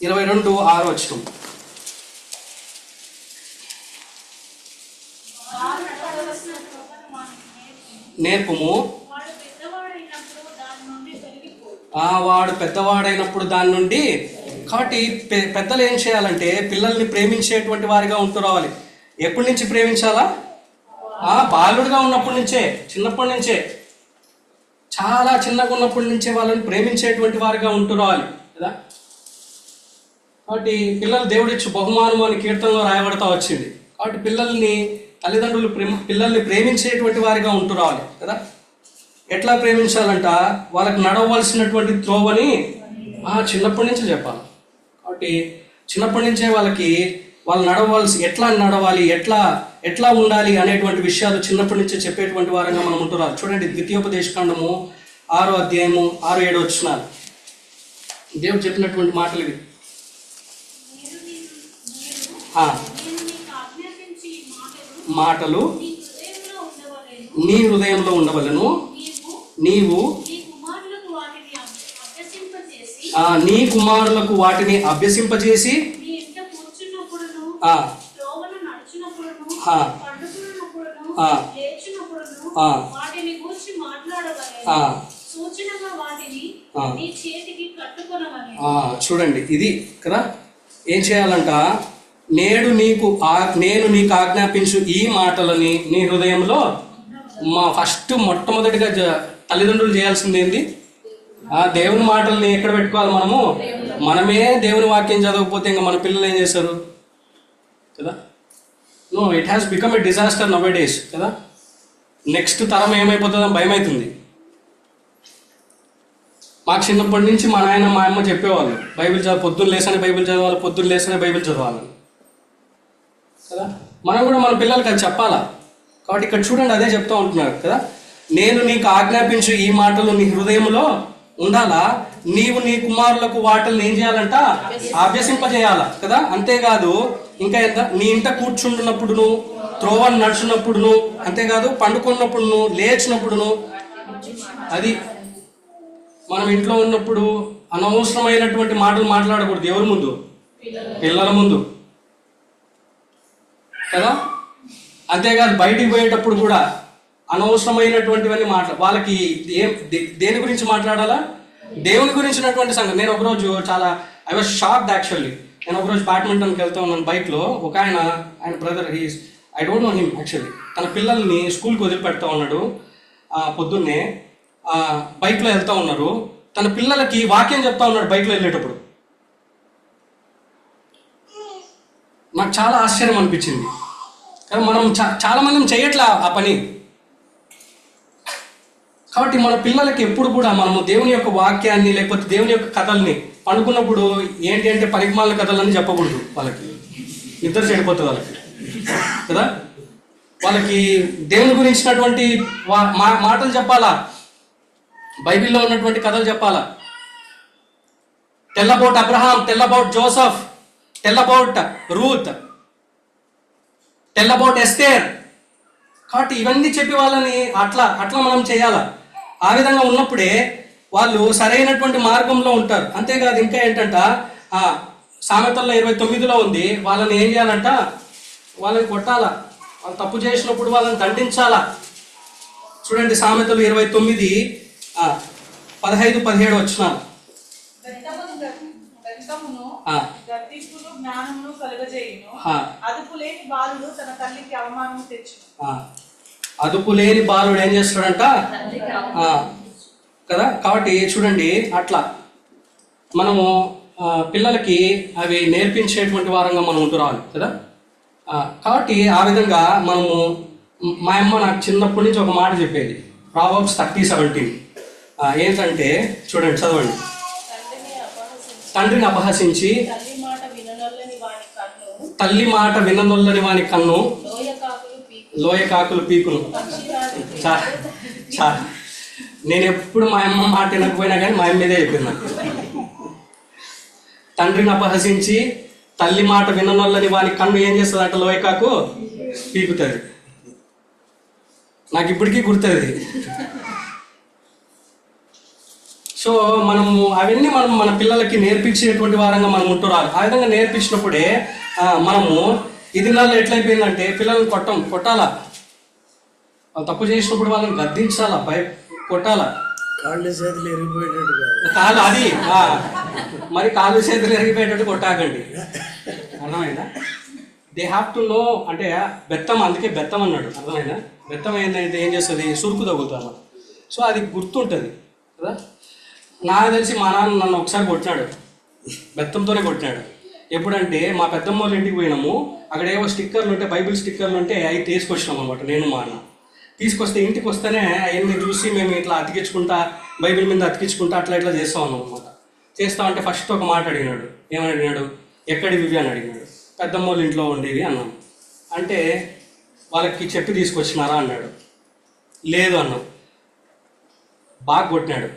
22:6 వచనం. నేర్పుము. వాడు పెద్దవాడైనప్పుడు దాని నుండి తొలగిపో. వాడు పెద్దవాడైనప్పుడు దాని నుండి. కాబట్టి పెద్దలు ఏం చేయాలంటే పిల్లల్ని ప్రేమించేటువంటి వారిగా ఉంటూ రావాలి. ఎప్పటి నుంచి ప్రేమించాలా? బాలుడుగా ఉన్నప్పటి నుంచే, చిన్నప్పటి నుంచే, చాలా చిన్నగా ఉన్నప్పటి నుంచే వాళ్ళని ప్రేమించేటువంటి వారిగా ఉంటూ రావాలి కదా. కాబట్టి పిల్లలు దేవుడిచ్చు బహుమానం అని కీర్తనలో రాయబడతా వచ్చింది. కాబట్టి తల్లిదండ్రులు పిల్లల్ని ప్రేమించేటువంటి వారిగా ఉంటూ రావాలి కదా. ఎట్లా ప్రేమించాలంట? వాళ్ళకి నడవలసినటువంటి త్రోవని చిన్నప్పటి నుంచే చెప్పాలి. కాబట్టి చిన్నప్పటి నుంచే వాళ్ళు ఎట్లా నడవాలి, ఎట్లా ఉండాలి అనేటువంటి విషయాలు చిన్నప్పటి నుంచే చెప్పేటువంటి వారంగా మనం ఉంటున్నారు. చూడండి, ద్వితీయోపదేశకాండము 6వ అధ్యాయము 6-7 వచనాలు దేవుడు చెప్పినటువంటి మాటలు ఇవి. మాటలు నీ హృదయంలో ఉండవలెను, నీవు నీ కుమారులకు వాటిని అభ్యసింపజేసి చూడండి, ఇది కదా. ఏం చేయాలంట? నేను నీకు ఆజ్ఞాపించు ఈ మాటలని నీ హృదయంలో. మొట్టమొదటిగా తల్లిదండ్రులు చేయాల్సింది ఏంది? దేవుని మాటల్ని ఎక్కడ పెట్టుకోవాలి? మనమే దేవుని వాక్యం చదవకపోతే ఇంకా మన పిల్లలు ఏం చేస్తారు కదా. No, it has become a disaster nowadays కదా. నెక్స్ట్ తరం ఏమైపోతుందో భయం అవుతుంది. మాకు చిన్నప్పటి నుంచి మా నాయన మా అమ్మ చెప్పేవాళ్ళు, పొద్దున్న లేసనే బైబిల్ చదవాలి, పొద్దున్న లేసనే బైబిల్ చదవాలి కదా. మనం కూడా మన పిల్లలకి అది చెప్పాలా. కాబట్టి ఇక్కడ చూడండి, అదే చెప్తూ ఉంటున్నారు కదా. నేను నీకు ఆజ్ఞాపించు ఈ మాటలు నీ హృదయంలో ఉండాలా, నీవు నీ కుమారులకు వాటిని ఏం చేయాలంట? అభ్యసింపజేయాలా కదా. అంతేకాదు, ఇంకా నీ ఇంట కూర్చుంటున్నప్పుడును, త్రోవను నడుచున్నప్పుడును, అంతేకాదు పండుకున్నప్పుడును, లేచినప్పుడును. అది మనం ఇంట్లో ఉన్నప్పుడు అనవసరమైనటువంటి మాటలు మాట్లాడకూడదు. ఎవరి ముందు? పిల్లల ముందు కదా. అంతేకాదు, బయటికి పోయేటప్పుడు కూడా అనవసరమైనటువంటివన్నీ వాళ్ళకి దేని గురించి మాట్లాడాలా? దేవుని గురించినటువంటి సంగతి. నేను ఒకరోజు ఐ వాజ్ షాక్డ్ యాక్చువల్లీ. నేను ఒకరోజు బ్యాడ్మింటన్కి వెళ్తా ఉన్నాను బైక్లో. ఒక ఆయన brother, I don't know him actually. తన పిల్లల్ని స్కూల్కి వదిలిపెడతా ఉన్నాడు. పొద్దున్నే బైక్లో వెళ్తూ ఉన్నారు. తన పిల్లలకి వాక్యం చెప్తా ఉన్నాడు బైక్లో వెళ్ళేటప్పుడు. నాకు చాలా ఆశ్చర్యం అనిపించింది. కానీ మనం చాలా మంది చేయట్లా ఆ పని. కాబట్టి మన పిల్లలకి ఎప్పుడు కూడా మనము దేవుని యొక్క వాక్యాన్ని, లేకపోతే దేవుని యొక్క కథల్ని పండుకున్నప్పుడు ఏంటి అంటే పనికిమాలిన కథలని చెప్పకూడదు. వాళ్ళకి నిద్ర చెడిపోతుంది వాళ్ళకి కదా. వాళ్ళకి దేవుని గురించినటువంటి మాటలు చెప్పాలా, బైబిల్లో ఉన్నటువంటి కథలు చెప్పాలా. Tell about Abraham, tell about Joseph, tell about Ruth, tell about Esther. కాబట్టి ఇవన్నీ చెప్పి వాళ్ళని అట్లా మనం చేయాలా. ఆ విధంగా ఉన్నప్పుడే వాళ్ళు సరైనటువంటి మార్గంలో ఉంటారు. అంతేకాదు, ఇంకా ఏంటంట, సామెతల్లో 29లో ఉంది, వాళ్ళని ఏం చేయాలంట? వాళ్ళని కొట్టాలా. వాళ్ళు తప్పు చేసినప్పుడు వాళ్ళని దండించాలా. చూడండి, సామెతలు 29:15-17 వచ్చినారు. జ్ఞానమును కలుగజేయును, అదుపులేని బాలుడు తన తల్లికి అవమానము తెచ్చును. అదుపులేని బాలుడు ఏం చేస్తాడంట కదా. కాబట్టి చూడండి, అట్లా మనము పిల్లలకి అవి నేర్పించేటువంటి వారంగా మనం ఉంటూ రావాలి కదా. కాబట్టి ఆ విధంగా మనము, మా అమ్మ నాకు చిన్నప్పటి నుంచి ఒక మాట చెప్పేది, ప్రావర్బ్స్ 30:17. ఏంటంటే చూడండి, చదవండి. తండ్రిని అపహసించి తల్లి మాట విననొల్లని వాని కన్ను లోయ కాకులు పీకును. నేను ఎప్పుడు మా అమ్మ మాట వినకపోయినా కానీ మా అమ్మ మీదే చెప్పింది. తండ్రిని అపహసించి తల్లి మాట విననొల్లని వాని కన్ను ఏం చేస్తుంది అంటే లోయకాకు పీకుతుంది. నాకు ఇప్పటికీ గుర్తుంది. సో అవన్నీ మనం మన పిల్లలకి నేర్పించేటువంటి వారంగా మనం ఉంటున్నారు. ఆ విధంగా నేర్పించినప్పుడే మనము ఈ దినాల్లో ఎట్లయిపోయిందంటే పిల్లల్ని కొట్టాలా. వాళ్ళు తప్పు చేసినప్పుడు వాళ్ళని గద్దించాలా, కొట్టాలా. కాళ్ళు చేతులు ఎరిగిపోయేటట్టు కాదు. కాళ్ళు అది మరి కాళ్ళు చేతులు ఎరిగిపోయేటట్టు కొట్టాకండి. అర్థమైందా? They have to know. అంటే బెత్తం, అందుకే బెత్తం అన్నాడు. అర్థమైందా? బెత్తం ఏంటంటే ఏం చేస్తుంది, సురుకు తగులుతుంది అన్నమాట. సో అది గుర్తుంటుంది కదా. నాకు తెలిసి మా నాన్న నన్ను ఒకసారి కొట్టినాడు, బెత్తంతోనే కొట్టినాడు. ఎప్పుడంటే మా పెద్దమ్మ వాళ్ళ ఇంటికి పోయినాము, అక్కడ ఏవో స్టిక్కర్లు ఉంటే, బైబిల్ స్టిక్కర్లు ఉంటే అవి తీసుకొచ్చినాం అనమాట నేను మా అన్న. తీసుకొస్తే ఇంటికి వస్తేనే అవన్నీ చూసి మేము ఇట్లా అతికించుకుంటా, బైబిల్ మీద అతికించుకుంటా అట్లా ఇట్లా చేస్తూ ఉన్నాం అనమాట. చేస్తా ఉంటే ఫస్ట్ ఒక మాట అడిగినాడు. ఏమని అడిగినాడు? ఎక్కడివి అని అడిగినాడు. పెద్దమ్మ వాళ్ళ ఇంట్లో ఉండేవి అన్నాం. అంటే వాళ్ళకి చెప్పి తీసుకొచ్చినారా అన్నాడు. లేదు అన్నాం. బాగా కొట్టినాడు.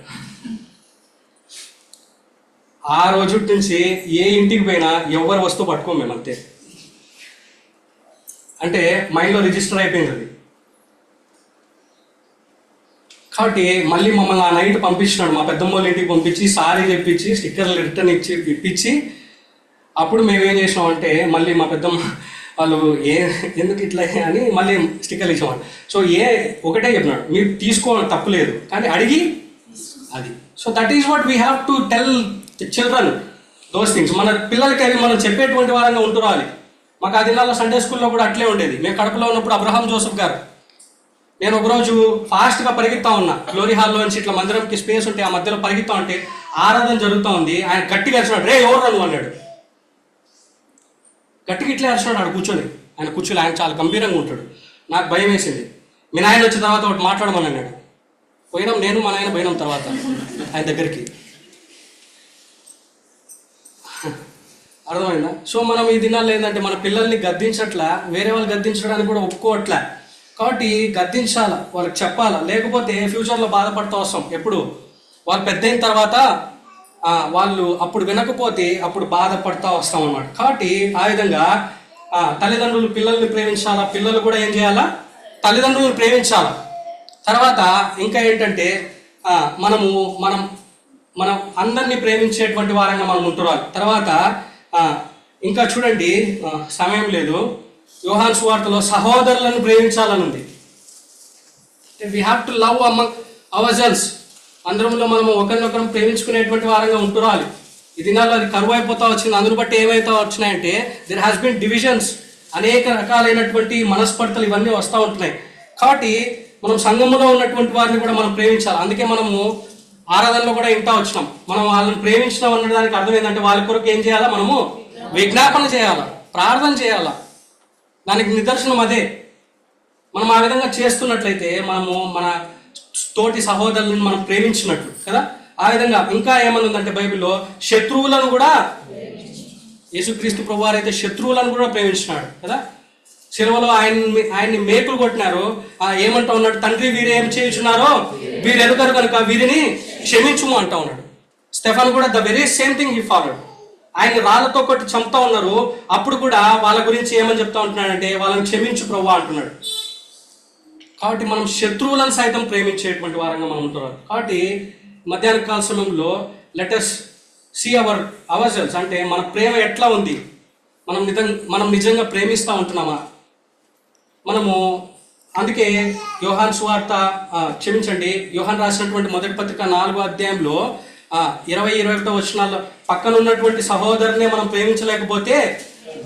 ఆ రోజు నుంచి ఏ ఇంటికి పోయినా ఎవరి వస్తువు పట్టుకోం మేము, అంతే. అంటే మైండ్లో రిజిస్టర్ అయిపోయింది అది. కాబట్టి మళ్ళీ మమ్మల్ని ఆ నైట్ పంపించినాడు, మా పెద్దమ్మ వాళ్ళ ఇంటికి పంపించి సారీ చెప్పించి స్టిక్కర్లు రిటర్న్ ఇప్పించి, అప్పుడు మేము ఏం చేసినామంటే మళ్ళీ మా పెద్దమ్మ వాళ్ళు ఎందుకు ఇట్లా అని మళ్ళీ స్టిక్కర్లు ఇచ్చామంట. సో ఒకటే చెప్పినాడు, మీరు తీసుకోవడం తప్పులేదు కానీ అడిగి అది. So that is what we have to tell the children those things. మన పిల్లలకి అవి మనం చెప్పేటువంటి వారంగా ఉంటురాలి. మాకు ఆ దినాల్లో సండే స్కూల్లో కూడా అట్లే ఉండేది. మేము కడపలో ఉన్నప్పుడు అబ్రహాం జోసెఫ్ గారు, నేను ఒకరోజు ఫాస్ట్గా పరిగెత్తా ఉన్నా, గ్లోరీ హాల్లో నుంచి ఇట్లా మందిరంకి స్పేస్ ఉంటే ఆ మధ్యలో పరిగెత్తా ఉంటే ఆరాధన జరుగుతూ ఉంది. ఆయన గట్టిగా అరిచినాడు, రే ఎవరు నువ్వు అన్నాడు. గట్టిగా ఇట్లే అరిచినాడు ఆడు కూర్చొని. ఆయన చాలా గంభీరంగా ఉంటాడు. నాకు భయం వేసింది. మీ నాయన వచ్చిన తర్వాత ఒకటి మాట్లాడమని అన్నాడు. పోయినాం, నేను మా నాయన పోయినాం తర్వాత ఆయన దగ్గరికి. అర్థమైందా? సో మనం ఈ దినాల్లో ఏంటంటే మన పిల్లల్ని గద్దించట్లా, వేరే వాళ్ళు గద్దించడానికి కూడా ఒప్పుకోవట్లే. కాబట్టి గద్దించాలా, వాళ్ళకి చెప్పాలా, లేకపోతే ఫ్యూచర్లో బాధపడుతూ వస్తాం. ఎప్పుడు వాళ్ళు పెద్ద అయిన తర్వాత వాళ్ళు అప్పుడు వినకపోతే అప్పుడు బాధపడుతూ వస్తాం అన్నమాట. కాబట్టి ఆ విధంగా తల్లిదండ్రులు పిల్లల్ని ప్రేమించాలా, పిల్లలు కూడా ఏం చేయాలా, తల్లిదండ్రులను ప్రేమించాలా. తర్వాత ఇంకా ఏంటంటే మనం అందరినీ ప్రేమించేటువంటి వారంగా మనం ఉంటున్నాం. తర్వాత ఇంకా చూడండి, సమయం లేదు, యోహాను సువార్తలో సహోదరులను ప్రేమించాలని ఉంది. We have to love among ourselves. అందరంలో మనము ఒకరినొకరం ప్రేమించుకునేటువంటి వారంగా ఉంటురాలి. ఈ దినాల్లో అది కరువు అయిపోతా వచ్చింది. అందును బట్టి ఏమైతే వచ్చినాయంటే దెర్ హ్యాస్ బిన్ డివిజన్స్, అనేక రకాలైనటువంటి మనస్పర్ధలు ఇవన్నీ వస్తూ ఉంటున్నాయి. కాబట్టి మనం సంఘంలో ఉన్నటువంటి వారిని కూడా మనం ప్రేమించాలి. అందుకే మనము ఆరాధనలో కూడా ఇంటా వచ్చినాం. మనం వాళ్ళని ప్రేమించినాం అనడానికి అర్థం ఏంటంటే వాళ్ళ కొరకు ఏం చేయాలా, మనము విజ్ఞాపన చేయాలా, ప్రార్థన చేయాలా. దానికి నిదర్శనం అదే. మనం ఆ విధంగా చేస్తున్నట్లయితే మనము మన తోటి సహోదరులను మనం ప్రేమించినట్లు కదా. ఆ విధంగా ఇంకా ఏమనుందంటే బైబిల్లో శత్రువులను కూడా, యేసుక్రీస్తు ప్రభువారు అయితే శత్రువులను కూడా ప్రేమించినాడు కదా. శిలువలో ఆయన్ని మేకులు కొట్టినారు, ఏమంటా ఉన్నాడు, తండ్రి వీరు ఏం చేయించున్నారో వీరు ఎదుగుతారు కనుక వీరిని క్షమించుము అంటా ఉన్నాడు. స్టెఫన్ కూడా the very same thing he followed. ఆయన రాళ్ళతో కొట్టి చంపుతా ఉన్నారు, అప్పుడు కూడా వాళ్ళ గురించి ఏమని చెప్తా ఉంటున్నాడంటే వాళ్ళని క్షమించు ప్రభువా అంటున్నాడు. కాబట్టి మనం శత్రువులను సైతం ప్రేమించేటువంటి వారంగా మనం ఉంటున్నాం. కాబట్టి మధ్యాహ్న కాల సమయంలో let us see ourselves, అంటే మన ప్రేమ ఎట్లా ఉంది, మనం నిజంగా ప్రేమిస్తూ ఉంటున్నామా మనము. అందుకే యోహాను సువార్త యోహాను రాసినటువంటి మొదటి పత్రిక 4వ అధ్యాయంలో 20-21 వచనాల్లో పక్కన ఉన్నటువంటి సహోదరునే మనం ప్రేమించలేకపోతే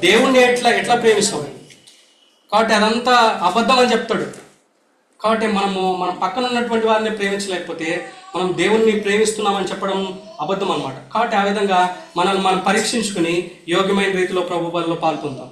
దేవుణ్ణి ఎట్లా ప్రేమిస్తాం. కాబట్టి అదంతా అబద్ధం అని చెప్తాడు. కాబట్టి మనం పక్కన ఉన్నటువంటి వారిని ప్రేమించలేకపోతే మనం దేవుణ్ణి ప్రేమిస్తున్నామని చెప్పడం అబద్ధం అన్నమాట. కాబట్టి ఆ విధంగా మనం పరీక్షించుకుని యోగ్యమైన రీతిలో ప్రభు బలిలో పాల్గొందాం.